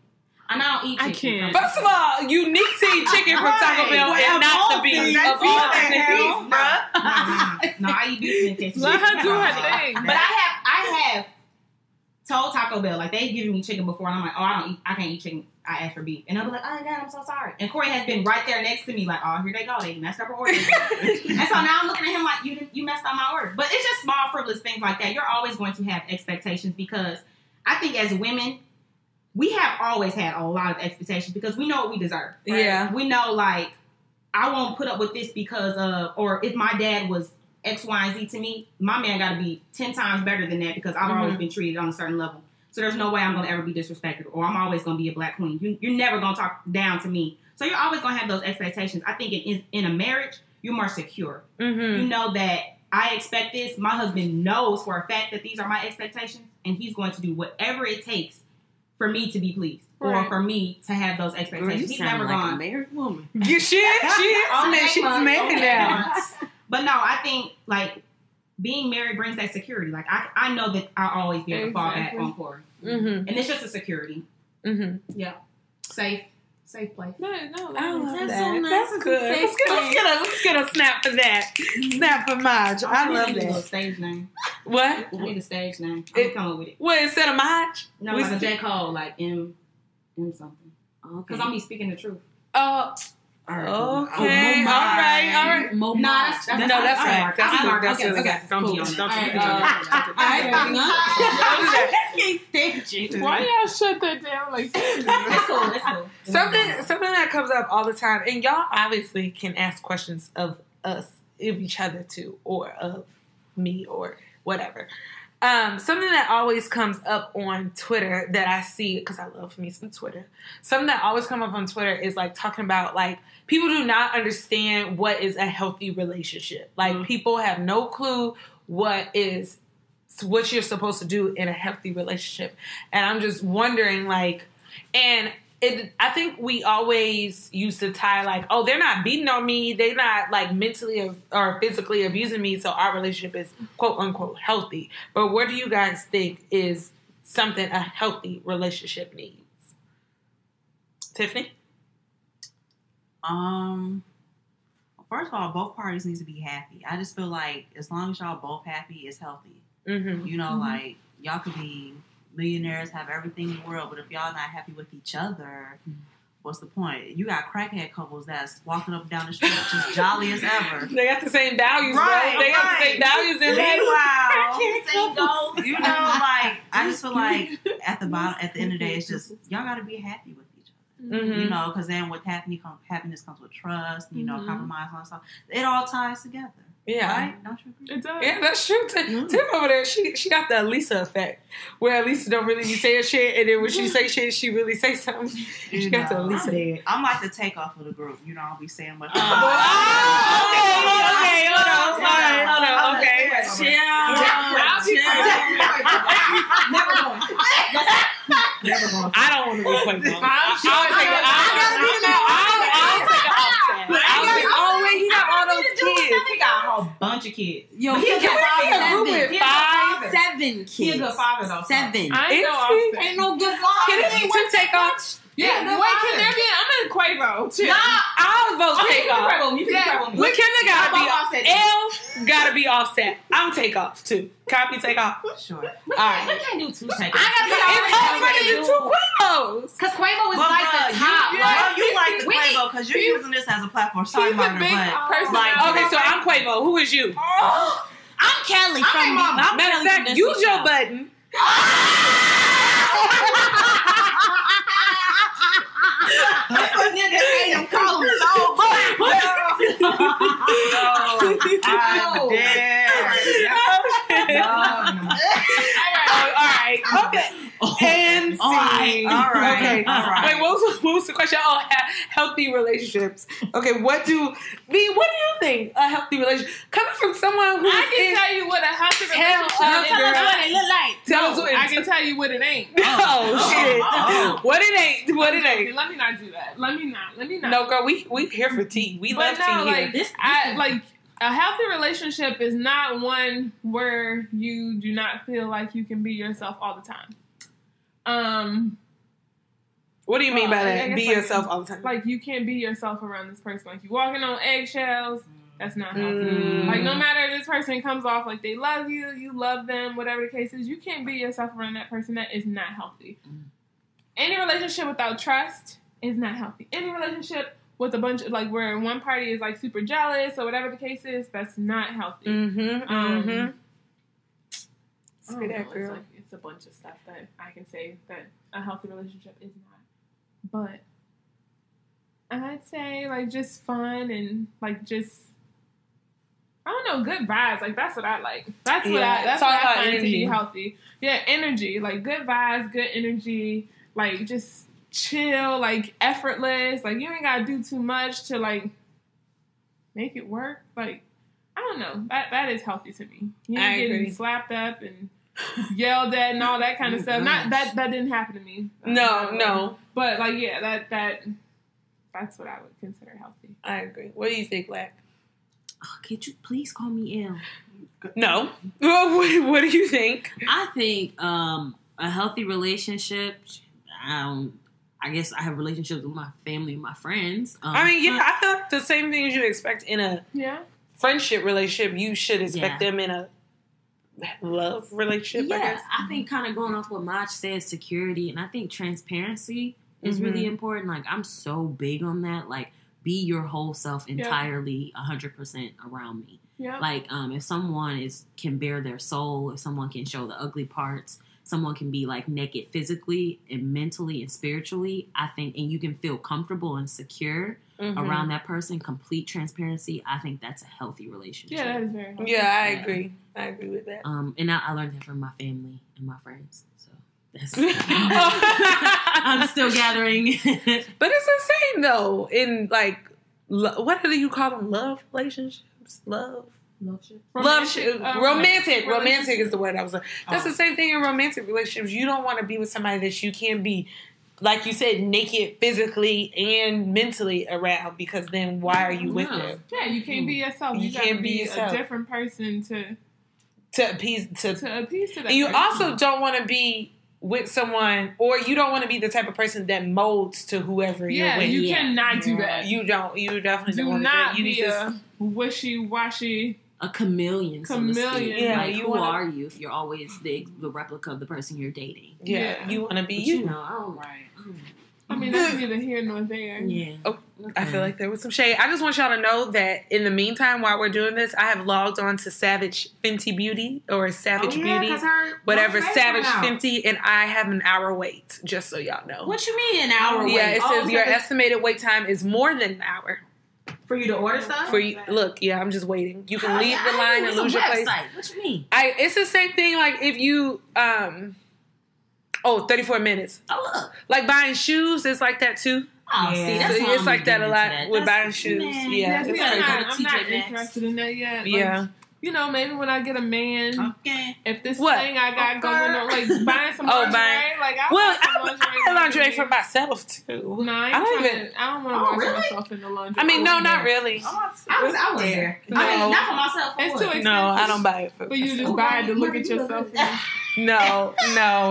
And I don't eat chicken. I can't. First of all, you need to eat chicken from Taco Bell and not the beef. Of all things, bruh. No, I eat beef mini quesadilla. Let her do her thing. But I have told Taco Bell, like, they've given me chicken before, and I'm like, oh, I can't eat chicken. I asked for beef. And they'll be like, oh, God, I'm so sorry. And Corey has been right there next to me, like, oh, here they go. They messed up her order. And so now I'm looking at him like, you messed up my order. But it's just small, frivolous things like that. You're always going to have expectations because I think as women, we have always had a lot of expectations because we know what we deserve. Right? Yeah. We know, like, I won't put up with this because of, or if my dad was X, Y, and Z to me, my man got to be 10 times better than that because I've always been treated on a certain level. So there's no way I'm going to ever be disrespected or I'm always going to be a black queen. You're never going to talk down to me. So you're always going to have those expectations. I think in a marriage, you're more secure. You know that I expect this. My husband knows for a fact that these are my expectations and he's going to do whatever it takes for me to be pleased or for me to have those expectations. Girl, he's never like gone. a married woman. You she is. Man, she's married now. But no, I think like being married brings that security. Like I know that I'll always be able to fall back on Corey. And it's just a security. Yeah. Safe place. No, I love that's that. so nice. That's good. Let's get a snap for that. Snap for Maj. I love I need a that. stage name. What? I need a stage name. I'm coming with it. What, instead of Maj? No, like a J. Cole, like M something. Because I'm be speaking the truth. Oh. All right. Okay. All right. No, that's right. That's really good. Don't do that. Why y'all shut that down like That's cool. Something that comes up all the time, and y'all obviously can ask questions of us, of each other too, or of me, or whatever. Something that always comes up on Twitter that I see, because I love me some Twitter. Something that always comes up on Twitter is like talking about like people do not understand what is a healthy relationship. Like people have no clue what you're supposed to do in a healthy relationship. And I'm just wondering like, I think we always used to tie like, oh, they're not beating on me. They're not like mentally or physically abusing me. So our relationship is quote unquote healthy. But what do you guys think is something a healthy relationship needs? Tiffany? First of all, both parties need to be happy. I just feel like as long as y'all both happy, it's healthy. You know, like y'all could be millionaires, have everything in the world, but if y'all not happy with each other, what's the point? You got crackhead couples that's walking up and down the street just jolly as ever. They got the same values, right? They got the same values in Meanwhile, you know, like I just feel like at the end of the day, it's just y'all got to be happy with each other. You know, because then with happiness comes with trust. You know, compromise and all that stuff. It all ties together. Yeah. Right? Don't you agree? it does. Yeah, that's true. Tiff over there, she got the Elisa effect, where Elisa don't really be saying shit, and then when she say shit, she really say something. She got the Elisa. I'm like the takeoff of the group. You know, I'll be saying what. Okay, hold on. Okay. Never going. I don't want to be played on. I'll take he got all those kids. He got a whole bunch of kids. Yo, he got seven kids. He a good father though. 7. I know Austin. Ain't no good father. Can he take off? Yeah, no, wait, can there be? I'm in Quavo too. Nah, I'll vote take off. You can Quavo. McKenna gotta be Offset. L. Gotta be Offset. I'm take off too. Copy take off. Sure. We Alright. can't do 2 seconds. It's already in 2 Quavos. Because Quavo is But like the top. you like the Quavo because you're using this as a platform. Sorry, He's a Martin, big but personality. Okay, so I'm Quavo. Who is you? I'm Kelly from Matter of fact, use your button. Nigga hate him, call him so All right. Okay. And All right. Okay. Wait, what was the question? Oh, healthy relationships. Okay, what do you think a healthy relationship? Coming from someone who I can tell you what a healthy Tell relationship us, is. girl. what it look like. Tell us what I can tell you what it ain't. Oh shit! What it ain't? What it ain't? Let me not do that. Let me not. No, girl, we here for tea. We love tea here. like like a healthy relationship is not one where you do not feel like you can be yourself all the time. What do you mean by I that? guess Be like- yourself all the time. Like you can't be yourself around this person. Like you walking on eggshells. That's not healthy. Like no matter if this person comes off like they love you, you love them, whatever the case is, you can't be yourself around that person. That is not healthy. Any relationship without trust is not healthy. Any relationship with a bunch of like where one party is like super jealous or whatever the case is, that's not healthy. Say that, girl. It's a bunch of stuff that I can say that a healthy relationship is not. But I'd say like just fun and like just I don't know, good vibes. Like that's what I like. That's what I find to be healthy. Yeah, energy. Like good vibes, good energy. Like just chill, like effortless. Like you ain't gotta do too much to like make it work. Like I don't know. That is healthy to me. You ain't getting slapped up and yelled at and all that kind of stuff. Not that didn't happen to me. No. But like yeah, that's what I would consider healthy. I agree. What do you think, Black? Oh, could you please call me L? No. What do you think? I think a healthy relationship. I guess I have relationships with my family and my friends. I mean, yeah, I feel like the same thing as you expect in a friendship relationship. You should expect them in a love relationship. Yeah, I guess. I think kind of going off what Maj said, security, and I think transparency is really important. Like I'm so big on that. Like be your whole self entirely, 100% around me. Yeah. Like if someone can bare their soul, if someone can show the ugly parts. Someone can be like naked physically and mentally and spiritually, I think, and you can feel comfortable and secure around that person, complete transparency, I think that's a healthy relationship. Yeah, that is very healthy. Yeah, I agree. I agree with that. And I learned that from my family and my friends. So that's I'm still gathering. But it's the same though. In like what do you call them? Love relationships? Romantic is the word I was like. That's the same thing in romantic relationships. You don't want to be with somebody that you can't be, like you said, naked physically and mentally around, because then why are you with them? Yeah, you can't be yourself. You can't be a different person to appease to that. And you also don't want to be with someone, or you don't want to be the type of person that molds to whoever you're with. You cannot do that. You definitely don't want to do not that. be a wishy-washy. A chameleon. Yeah, like, who are you if you're always the replica of the person you're dating? Yeah. You want to be but you. You know, I mean, that's neither here nor there. Yeah. Oh, okay. I feel like there was some shade. I just want y'all to know that in the meantime, while we're doing this, I have logged on to Savage Fenty Beauty or Savage Beauty, whatever, Savage Fenty, and I have an hour wait, just so y'all know. What you mean an hour wait? Yeah, it says your estimated wait time is more than an hour. For you to order stuff? For you, look, I'm just waiting. You can leave the line and lose your place. What you mean? It's the same thing. Like if you 34 minutes. Oh look, like buying shoes is like that too. Oh, see, that's so it's like that a lot with buying shoes. Yeah, I'm not interested in that yet. Yeah. You know, maybe when I get a man, if this what? thing I got going on, like buying some lingerie, like I buy lingerie for myself too. No, I don't want to wash myself in the lingerie. I mean, no, not really. I was there. No. I mean, not for myself. It's too expensive. No, I don't buy it for But you just buy it to look at yourself. No,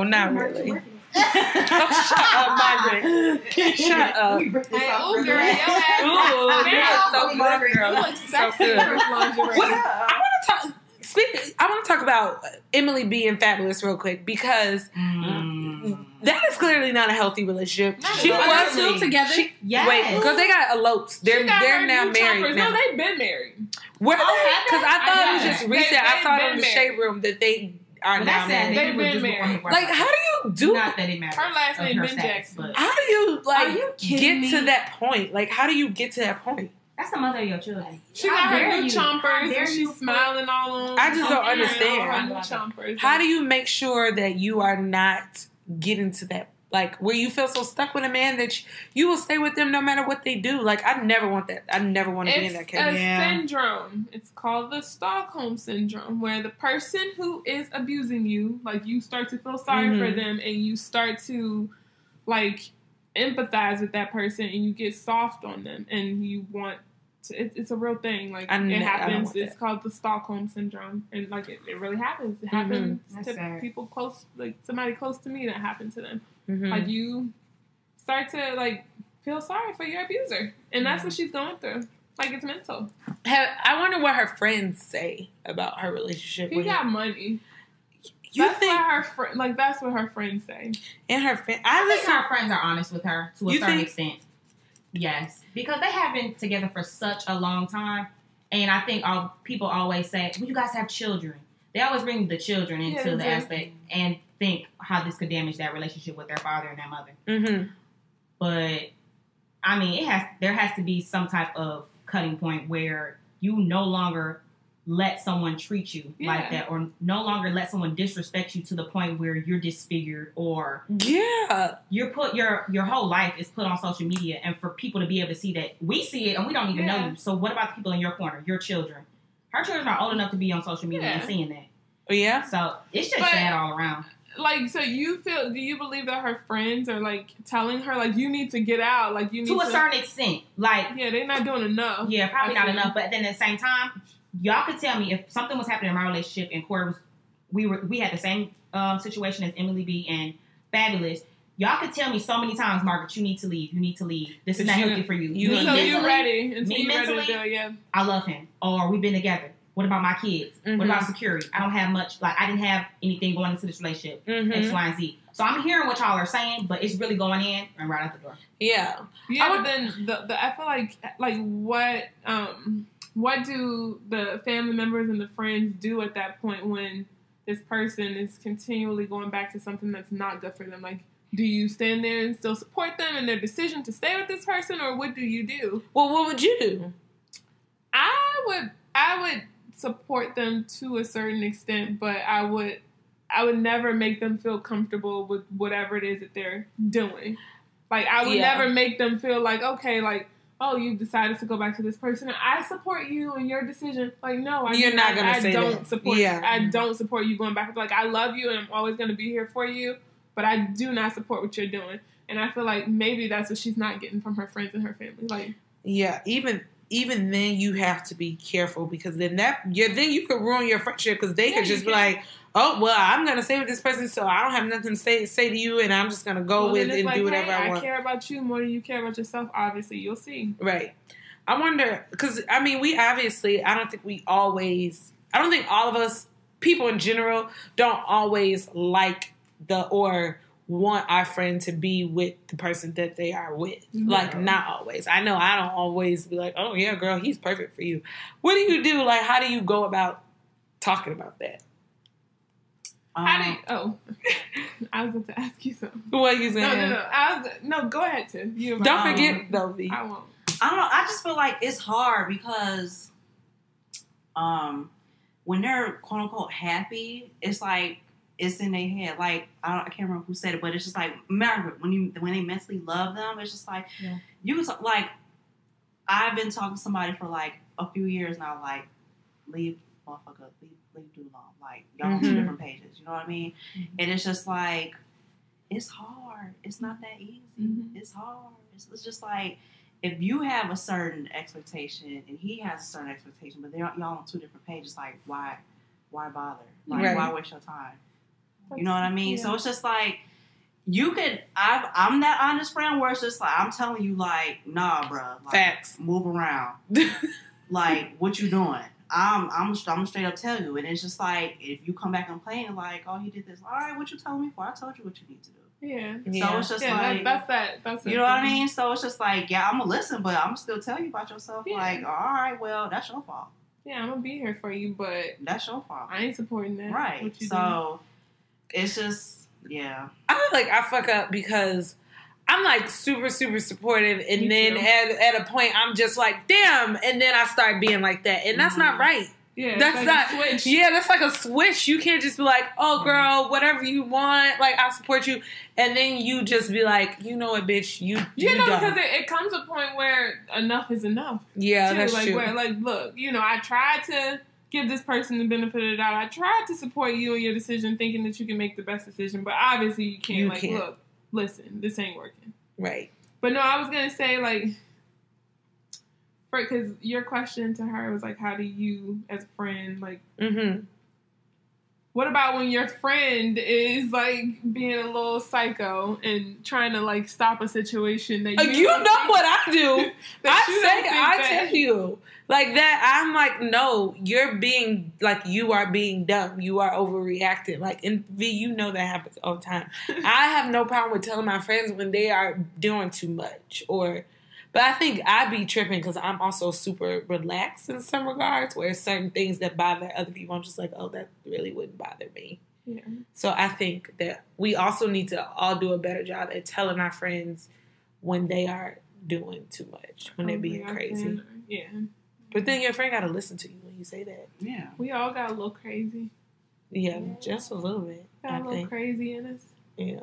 not really. Shut up, Margaret. Shut up. Hey, oh girl, your Ooh, you're ass. so good, girl. You look So sexy good. in her lingerie. I want to talk about Emily being fabulous real quick because that is clearly not a healthy relationship. She Are was they still together? Yes. Wait, because they got eloped. They're now married. Choppers. Now. No, they've been married. Were they? Because I thought it was know. just recent. I saw it in the They've shade room that they are Well, now that's sad. married. They've been married. Like, how do you do? Not that it matters. Her last of name her Ben status, Jackson. but How do you Are you kidding get to me? that point? Like, how do you get to that point? that's the mother of your children. She How got her dare new you? How chompers dare and she's you smiling all on. I just don't understand. Her new chompers. How do you make sure that you are not getting to that, like, where you feel so stuck with a man that you will stay with them no matter what they do? Like, I never want that. I never want to be in that It's case. a syndrome. It's called the Stockholm syndrome, where the person who is abusing you, like, you start to feel sorry for them, and you start to, like, empathize with that person, and you get soft on them, and you want to, it's a real thing. Like, it happens. It's called the Stockholm syndrome, and like it really happens. It happens to sad. people close, like somebody close to me that happened to them. Mm-hmm. Like, you start to like feel sorry for your abuser, and that's what she's going through. Like, it's mental. I wonder what her friends say about her relationship He with got him. money. You That's think that's what her friends say. and her friend? I think her friends are honest with her to a You certain think? extent. Yes, because they have been together for such a long time, and I think people always say, "Well, you guys have children." They always bring the children into the aspect and think how this could damage that relationship with their father and their mother. Mm-hmm. But I mean, there has to be some type of cutting point where you no longer let someone treat you like that, or no longer let someone disrespect you to the point where you're disfigured, or you're put your whole life is put on social media, and for people to be able to see that, we see it and we don't even know you. So what about the people in your corner, your children? Her children are old enough to be on social media and seeing that. Oh yeah. So it's just sad all around. Like, so do you believe that her friends are like telling her like you need to get out, like you need to a certain extent, like they're not doing enough. Yeah, probably not enough. But then at the same time, y'all could tell me if something was happening in my relationship and Corey was, we had the same situation as Emily B and Fabulous. Y'all could tell me so many times, Margaret, you need to leave. You need to leave. This is not healthy for you. Until you're ready. Until me you're mentally, ready to do, yeah. I love him. Or we've been together. What about my kids? What about security? I don't have much. Like, I didn't have anything going into this relationship. X, Y, and Z. So I'm hearing what y'all are saying, but it's really going in and right out the door. Yeah. But then I feel like what do the family members and the friends do at that point when this person is continually going back to something that's not good for them? Like, do you stand there and still support them in their decision to stay with this person, or what do you do? Well, what would you do? I would support them to a certain extent, but I would never make them feel comfortable with whatever it is that they're doing. Like, I would never make them feel like, okay, like, oh, you decided to go back to this person. I support you in your decision. Like, no, I don't support you. I don't support you going back. Like, I love you and I'm always going to be here for you, but I do not support what you're doing. And I feel like maybe that's what she's not getting from her friends and her family. Like, yeah, even then you have to be careful, because then you could ruin your friendship, because they could just be like, oh, well, I'm going to stay with this person, so I don't have nothing to say to you, and I'm just going to go with it and do whatever I want. I care about you more than you care about yourself, obviously. You'll see. Right. I wonder, because, I mean, I don't think all of us, people in general, don't always like or want our friend to be with the person that they are with. No. Like, not always. I know I don't always be like, oh, yeah, girl, he's perfect for you. What do you do? Like, how do you go about talking about that? I was going to ask you something. What you saying? No, go ahead, Tim. Don't forget, though, V. I won't. I don't know. I just feel like it's hard because when they're quote unquote happy, it's like it's in their head. Like, I can't remember who said it, but it's just like, remember when they mentally love them, it's just like you can talk, like, I've been talking to somebody for like a few years now, like, leave motherfucker, leave too long. Like, y'all on two different pages. You know what I mean? And it's just like, it's hard. It's not that easy. It's hard. It's just like, if you have a certain expectation and he has a certain expectation, but y'all on two different pages, like, why bother? Like, why waste your time? You know what I mean? Yeah. So it's just like, you could. I'm that honest friend where it's just like I'm telling you, like, nah, bro. Like, Facts. Move around. Like, what you doing? I'm straight up tell you, and it's just like if you come back and complain, like, oh, he did this. All right, what you telling me for? I told you what you need to do. Yeah. So it's just like that's you know what I mean. So it's just like, yeah, I'm gonna listen, but I'm gonna still tell you about yourself. Yeah. Like, all right, well, that's your fault. Yeah, I'm gonna be here for you, but That's your fault. I ain't supporting that. Right. What you So it's just, yeah. I feel like I fuck up because I'm like super, super supportive, and Me then too. at a point I'm just like, damn, and then I start being like that, and that's not right. Yeah, That's like not. a switch. Yeah, that's like a switch. You can't just be like, "Oh, girl, whatever you want, like I support you," and then you just be like, "You know what, bitch? You know, don't." because it comes a point where enough is enough. Yeah, too. that's like, true. Where, like, look, I tried to give this person the benefit of the doubt. I tried to support you in your decision, thinking that you can make the best decision, but obviously you can't. Look, listen, this ain't working. Right. But no, I was gonna say like. Because your question to her was like, how do you, as a friend, like, what about when your friend is like being a little psycho and trying to like stop a situation that you know what I do? I tell you like that. I'm like, no, you're being like you are being dumb. You are overreacting. Like, and V, you know that happens all the time. I have no problem with telling my friends when they are doing too much But I think I be tripping because I'm also super relaxed in some regards, where certain things that bother other people, I'm just like, oh, that really wouldn't bother me. Yeah. So I think that we also need to all do a better job at telling our friends when they are doing too much, when they're being crazy. Yeah. But then your friend got to listen to you when you say that. Yeah. We all got a little crazy. Yeah, just a little bit. Got a little crazy in us. Yeah.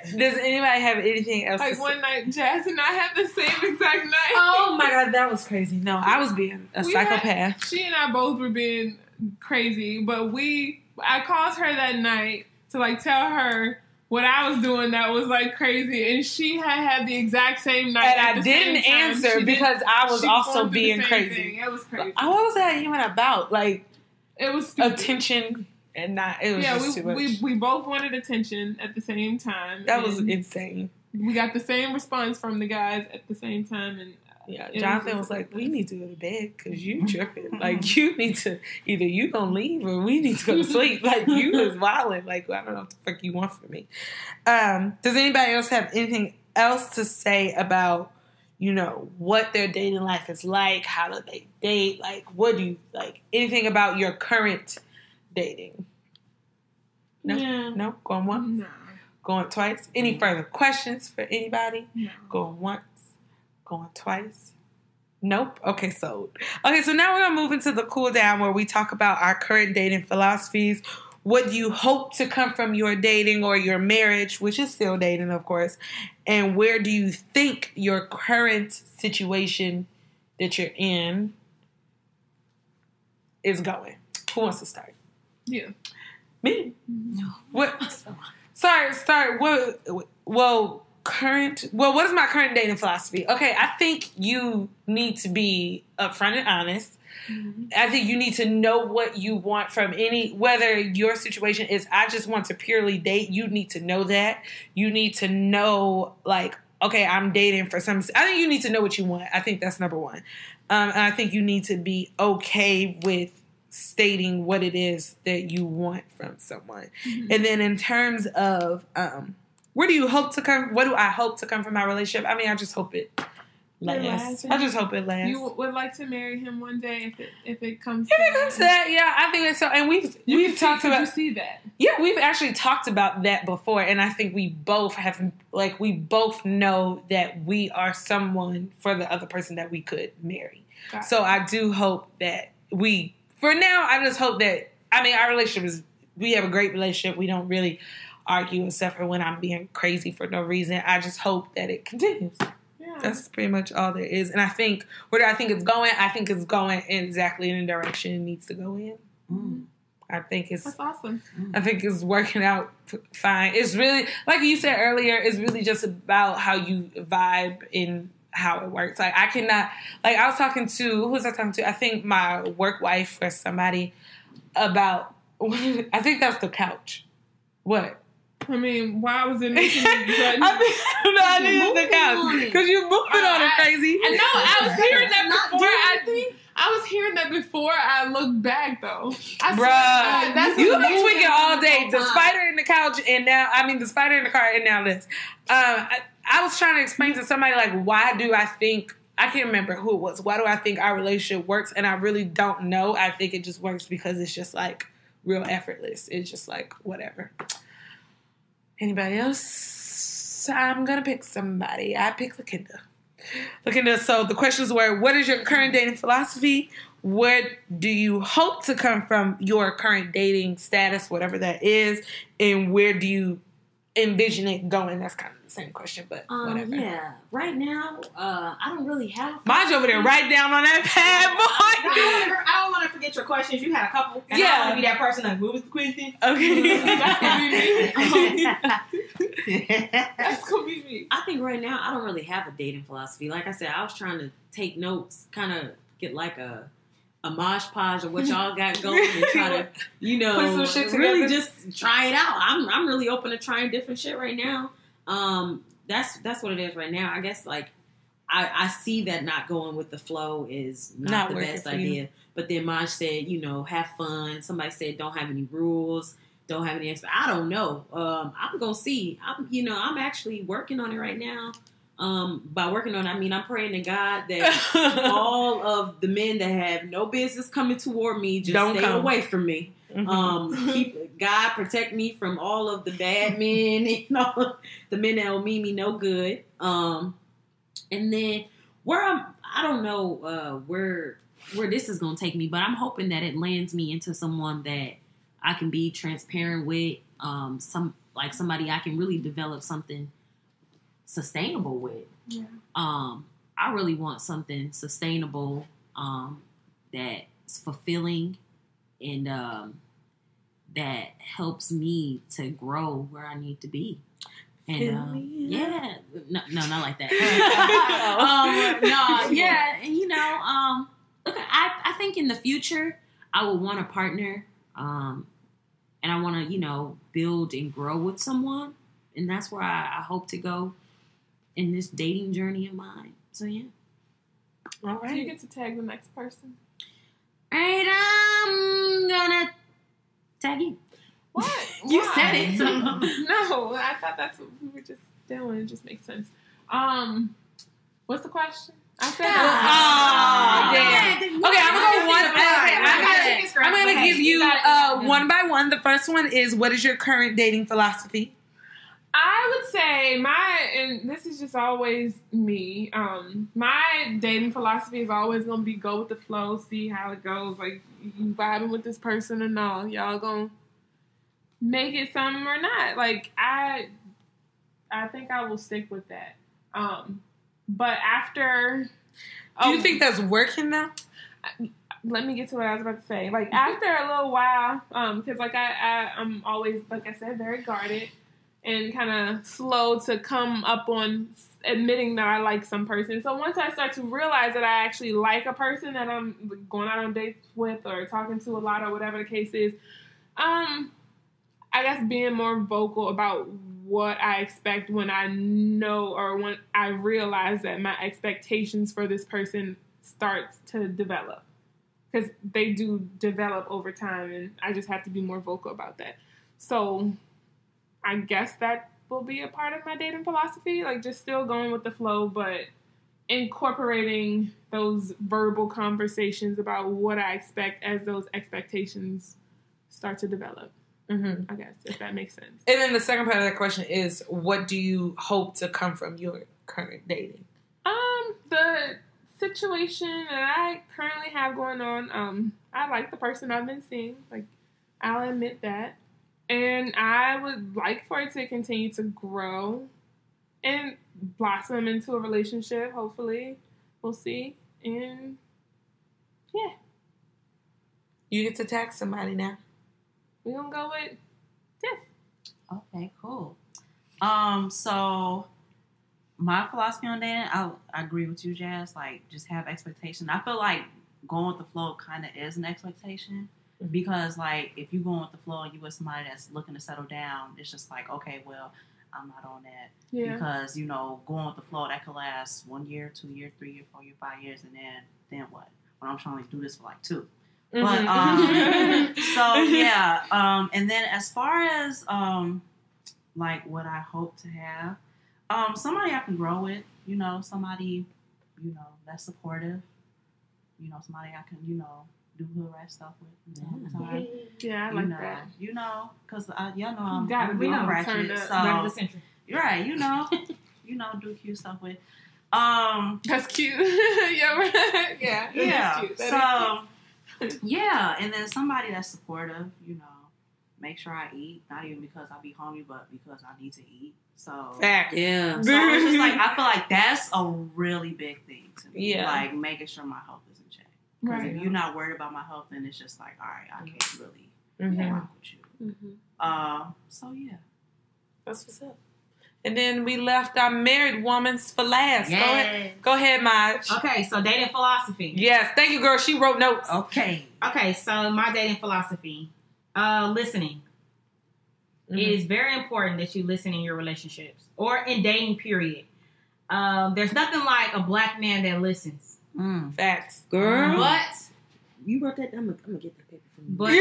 Does anybody have anything else like to one say? night, Jasz and I had the same exact night. Oh my God, that was crazy. No, I was being a psychopath. She and I both were being crazy, but I called her that night to like tell her what I was doing that was like crazy, and she had the exact same night. And I didn't answer because I was also being crazy. It was crazy. What was that even about? Like, it was stupid. Attention. And it was just too much. We both wanted attention at the same time. That was insane. We got the same response from the guys at the same time. And yeah, Jonathan was like, we need to go to bed because you tripping. Like, you need to, either you gonna leave or we need to go to sleep. Like, you was wilding. Like, I don't know what the fuck you want from me. Does anybody else have anything else to say about, what their dating life is like? How do they date? Like, what do you, like, anything about your current dating? No? Yeah. No? Going once? No. Going twice? Any further questions for anybody? No. Going once? Going twice? Nope. Okay, so now we're going to move into the cool down where we talk about our current dating philosophies. What do you hope to come from your dating or your marriage, which is still dating, of course, and where do you think your current situation that you're in is going? Who wants to start? Yeah. Me? What? Sorry. What is my current dating philosophy? Okay, I think you need to be upfront and honest. Mm-hmm. I think you need to know what you want from whether your situation is, I just want to purely date. You need to know that. You need to know, like, okay, I'm dating for some. I think you need to know what you want. I think that's number one. And I think you need to be okay with stating what it is that you want from someone. Mm-hmm. And then in terms of what do I hope to come from my relationship? I mean, I just hope it lasts. I just hope it lasts. You would like to marry him one day if it comes to that. Yeah, I think it's so. And we've talked about. You see that? Yeah, we've actually talked about that before, and I think we both know that we are someone for the other person that we could marry. So I do hope that for now, I just hope that, our relationship we have a great relationship. We don't really argue except for when I'm being crazy for no reason. I just hope that it continues. Yeah. That's pretty much all there is. And I think, where I think it's going exactly in the direction it needs to go in. Mm. I think that's awesome. I think it's working out fine. It's really, like you said earlier, it's really just about how you vibe in how it works. Like, I cannot, like, I was talking to, who was I talking to? I think my work wife or somebody about, I think that's the couch. What? I mean, why was it making me judge? I didn't think out because you're moving on it crazy. I know. I was hearing that before. I was hearing that before I looked back, though. Bruh, you be tweaking all day. The spider in the couch, and now the spider in the car, and now this. I was trying to explain to somebody like, why do I think? I can't remember who it was. Why do I think our relationship works? And I really don't know. I think it just works because it's just like real effortless. It's just like whatever. Anybody else? I'm gonna pick somebody. I pick LaKinda. LaKinda, so the questions were, what is your current dating philosophy? Where do you hope to come from your current dating status, whatever that is? And where do you envision it going? That's kind of the same question, but whatever. Yeah, right now, I don't really have. Mine's over there, right down on that pad, boy. I don't want to forget your questions. You had a couple. And I want to be that person like, what was the question? Okay. That's gonna be me. I think right now I don't really have a dating philosophy. Like I said, I was trying to take notes, kind of get like a mosh podge of what y'all got going and try to, put some shit really together. just try it out. I'm really open to trying different shit right now. That's what it is right now. I guess like I see that not going with the flow is not the best idea. But then Maj said, have fun. Somebody said don't have any rules, don't have any I don't know. I'm gonna see. I'm actually working on it right now. By working on it, I mean I'm praying to God that all of the men that have no business coming toward me just stay away from me. Keep God protect me from all of the bad men, the men that will mean me no good. And then I don't know where this is gonna take me, but I'm hoping that it lands me into someone that I can be transparent with, somebody I can really develop something sustainable with. Yeah. I really want something sustainable that's fulfilling and that helps me to grow where I need to be. And no, not like that. Look, I think in the future I would want a partner, and I want to build and grow with someone, and that's where I hope to go in this dating journey of mine. So yeah. All right. So you get to tag the next person. All right, I'm gonna tag you. What? You Why? said it. So. No, I thought that's what we were just doing. It just makes sense. What's the question? I said. Okay, I'm gonna go one. I'm gonna give you one by one. The first one is, what is your current dating philosophy? I would say and this is just always me, my dating philosophy is always going to be go with the flow, see how it goes. Like, you vibing with this person or no? Y'all going to make it something or not? Like, I think I will stick with that. But after... Do you think that's working now? Let me get to what I was about to say. Like, after a little while, because, like, I'm always, like I said, very guarded. And kind of slow to come up on admitting that I like some person. So once I start to realize that I actually like a person that I'm going out on dates with or talking to a lot or whatever the case is, I guess being more vocal about what I expect when I know or when I realize that my expectations for this person starts to develop. Because they do develop over time, and I just have to be more vocal about that. So I guess that will be a part of my dating philosophy, like just still going with the flow, but incorporating those verbal conversations about what I expect as those expectations start to develop. I guess, if that makes sense. And then the second part of that question is, what do you hope to come from your current dating? The situation that I currently have going on, I like the person I've been seeing. Like, I'll admit that. And I would like for it to continue to grow and blossom into a relationship, hopefully. We'll see. And, yeah. You get to tag somebody now. We're going to go with Tiff. Okay, cool. So my philosophy on dating, I agree with you, Jasz. Like, just have expectation. I feel like going with the flow kind of is an expectation. Because, like, if you go with the flow and you with somebody that's looking to settle down, it's just like, okay, well, I'm not on that. Yeah. Because, you know, going with the flow, that could last 1 year, 2 years, 3 years, 4 years, 5 years, and then what? When I'm trying to do this for like 2. But, so, yeah. And then as far as, like, what I hope to have, somebody I can grow with, you know, somebody, you know, that's supportive, you know, somebody I can, you know, do hood rat stuff with. Yeah, I like that. You know, because y'all know we know ratchet, so right, you know, do cute stuff with. That's cute. Yeah, right. Yeah, yeah. Cute. Yeah, and then somebody that's supportive, you know, make sure I eat, not even because I be hungry, but because I need to eat. So fact, yeah. So it's just like I feel like that's a really big thing to me. Yeah, like making sure my health is in check. Because if you're not worried about my health, then it's just like, all right, I can't really rock with you. So yeah, that's what's up. And then we left our married woman's for last. Yeah. Go ahead, Maj. Okay, so dating philosophy. Yes, thank you, girl. She wrote notes. Okay, so my dating philosophy, listening. It is very important that you listen in your relationships or in dating, period. There's nothing like a black man that listens. Facts. Girl. But you wrote that? I'm gonna get that paper from you. But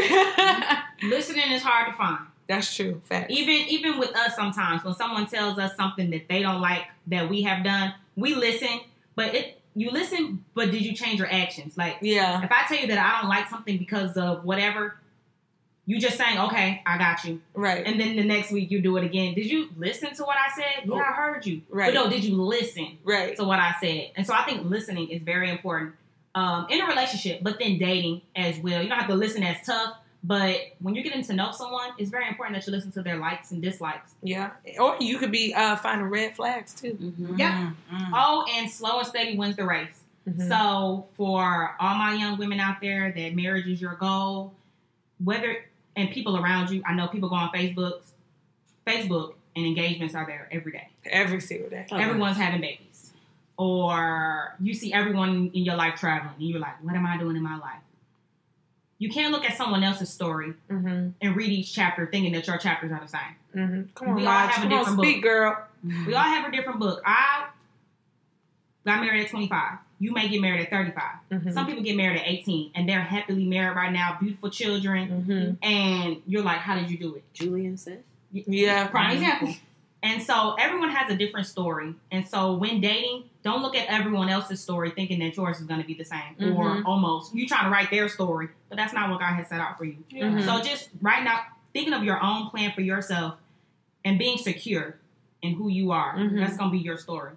listening is hard to find. That's true. Facts. Even with us sometimes, when someone tells us something that they don't like that we have done, we listen, you listen, but did you change your actions? Like, yeah. If I tell you that I don't like something because of whatever, you just saying, okay, I got you. Right. And then the next week you do it again. Did you listen to what I said? Yeah, I heard you. Right. But no, did you listen to what I said? And so I think listening is very important in a relationship, but then dating as well. You don't have to listen as tough, but when you're getting to know someone, it's very important that you listen to their likes and dislikes. Yeah. Or you could be finding red flags too. Yep. Oh, and slow and steady wins the race. So for all my young women out there that marriage is your goal, and people around you, I know people go on Facebook, and engagements are there every day. Every single day. Everyone's having babies. Or you see everyone in your life traveling, and you're like, what am I doing in my life? You can't look at someone else's story and read each chapter thinking that your chapters are the same. Come on, we all have a different book. Girl. We all have a different book. I got married at 25. You may get married at 35. Some people get married at 18, and they're happily married right now, beautiful children, and you're like, how did you do it? Julian says. Yeah. Prime example. And so everyone has a different story. And so when dating, don't look at everyone else's story thinking that yours is going to be the same or almost. You trying to write their story, but that's not what God has set out for you. So just right now, thinking of your own plan for yourself and being secure in who you are. That's going to be your story.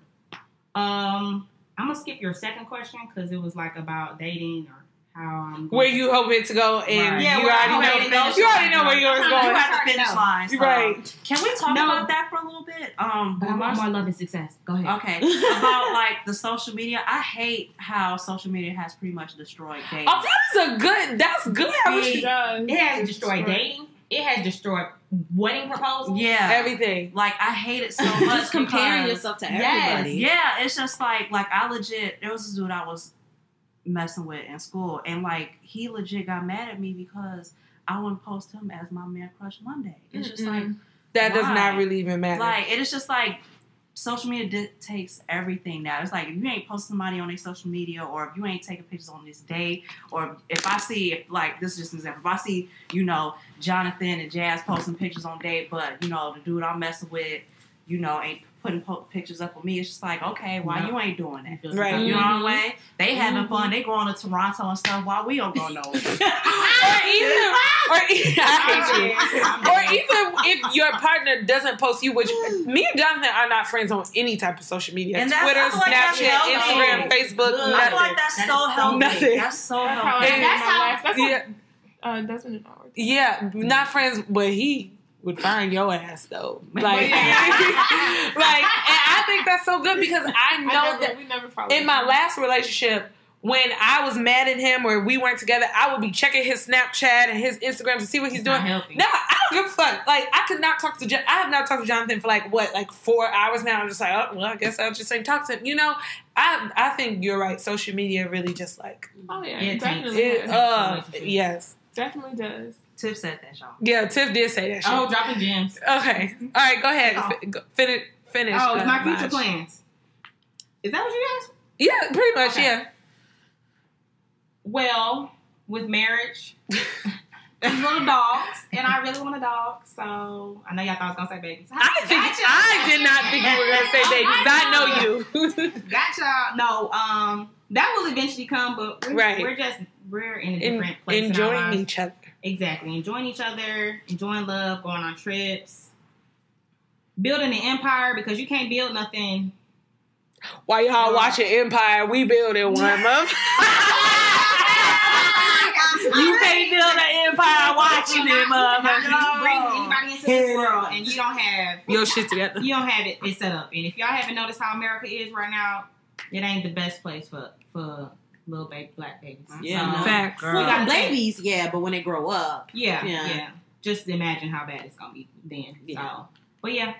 I'm going to skip your second question because it was like about dating or how I'm where you hope it to go, and you already know where yours going. You at the finish line. So. Right. Can we talk about that for a little bit? But I want more love and success. Go ahead. Okay. About like the social media. I hate how social media has pretty much destroyed dating. Oh, that's good. It has destroyed dating. It has destroyed wedding proposals. Yeah. Everything. Like, I hate it so much. Comparing yourself to everybody. Yeah, it's just like I legit, there was this dude I was messing with in school, and like, he legit got mad at me because I wouldn't post him as my man crush Monday. It's just like, that does not really even matter. Like, it is just like, social media dictates everything now. It's like, if you ain't posting somebody on their social media, or if you ain't taking pictures on this day, or if I see, like, this is just an example, if I see, you know, Jonathan and Jasz posting pictures on date, but, you know, the dude I'm messing with, you know, ain't putting pictures up with me, it's just like, okay, why you ain't doing that? Right. You know what I'm saying? They having fun, they going to Toronto and stuff, while we don't go nowhere. or even if your partner doesn't post you, which me and Jonathan are not friends on any type of social media. And Twitter, Snapchat, Instagram, Facebook, nothing. I feel like that's so healthy. Nothing. That's so healthy. That's in an hour. Yeah, not friends, but he would find your ass though. Like, and I think that's so good because I know that we never in my last relationship, when I was mad at him or we weren't together, I would be checking his Snapchat and his Instagram to see what he's doing. No, I don't give a fuck. Like, I could not talk to I have not talked to Jonathan for like 4 hours now. I'm just like, oh, well, I guess I'll just ain't talk to him. You know, I think you're right. Social media really just like, oh yeah, it definitely. yes. Definitely does. Tiff said that, y'all. Yeah, Tiff did say that shit. Oh, dropping gems. Okay. All right, go ahead. Finish. Oh, my future Maj. plans. Is that what you asked? Yeah, pretty much, Okay. yeah. Well, with marriage, there's little dogs, and I really want a dog. So I know y'all thought I was gonna say babies. I did not think you were gonna say babies. I know you. Gotcha. No, that will eventually come, but we're in a different place. in our Enjoying lives. each other. Exactly, enjoying each other, enjoying love, going on trips, building an empire because you can't build nothing. While y'all watching Empire, we building one, mother. You can't build an empire watching it, mother. You bring anybody into this world and you don't have your shit together. You don't have it set up. And if y'all haven't noticed how America is right now, it ain't the best place for little baby black babies. Yeah, so, facts. We got babies, yeah, but when they grow up, yeah. Just imagine how bad it's gonna be then. Yeah. So, but yeah,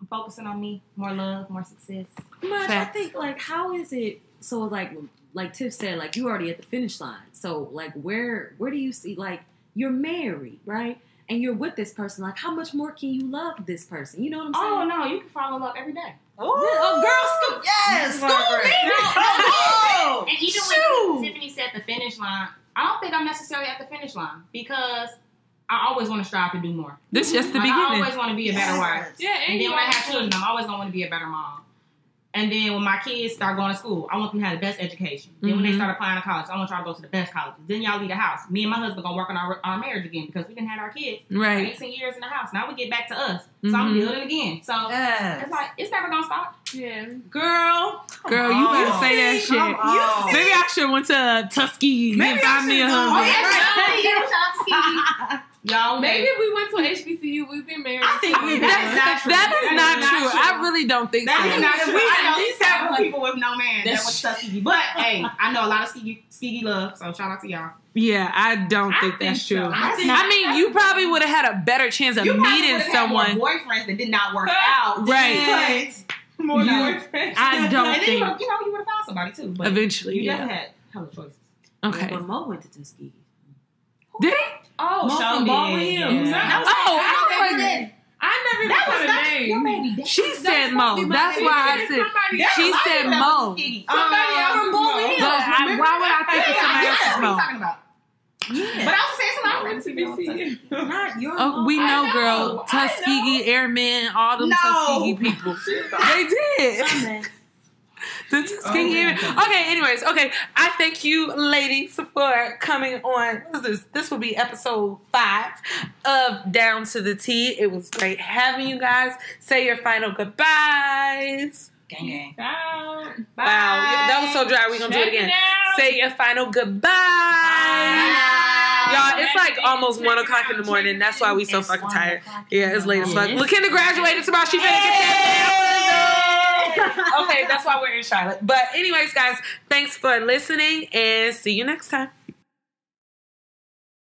I'm focusing on me, more love, more success. But I think, like, how is it? So, like Tiff said, like, you already at the finish line. So, like, where do you see, like, you're married, right? And you're with this person. Like, how much more can you love this person? You know what I'm saying? Oh no, you can fall in love every day. Oh, girl, school. Yes, school me. And even when Tiffany said the finish line, I don't think I'm necessarily at the finish line because I always want to strive to do more. This just the I beginning. always want to be a better wife. Yeah, And then when I have children, I'm always going to want to be a better mom. And then when my kids start going to school, I want them to have the best education. Then when they start applying to college, I want y'all to go to the best colleges. Then y'all leave the house. Me and my husband going to work on our marriage again because we didn't have our kids for Right. 18 years in the house. Now we get back to us. So I'm building again. So it's like, it's never going to stop. Yeah. Girl, you better say that shit. Maybe I should have went to Tuskegee and found me a husband. Y'all, Maybe if we went to HBCU, we'd be married. I think we That is not true. I really don't think so. That is not true. I know several people with no man that was Tuskegee. But hey, I know a lot of Tuskegee love, so shout out to y'all. Yeah, I don't think that's so. true. I mean, you probably would have had a better chance of meeting someone. More boyfriends that did not work out. Right. But more I boyfriends. don't And then think. you would have found somebody too. But Eventually, you yeah. never had hella choices. Okay. But Mo went to Tuskegee. Did he? Oh, Mo from Baldwin Hills. Yeah. I never even put a name. Your baby. She said Mo. That's why I said. She said Mo. Somebody else from is Baldwin Mo. Hills. But why would I think of somebody else's What are you Mo? talking about? Yeah. But I was saying it's a lot of friends to be Not your Oh, Mo. we know, I girl. know. Tuskegee Airmen, all them No. Tuskegee people. They did. The Tuskegee Airmen. Okay, anyways. Okay, I thank you, ladies, for coming on. What is this? This will be episode 5 of Down to the T. It was great having you guys. Say your final goodbyes. Gang gang. Ciao. Bye. Wow, that was so dry. We're going to do it Check again. it out. Say your final goodbyes. Y'all, it's like almost 1 o'clock in the morning. That's why we so It's fucking 1 tired. o'clock. Yeah, it's late as fuck. Yes. LaKenda graduated tomorrow. She better get that. Okay, that's why we're in Charlotte. But anyways, guys, thanks for listening and see you next time.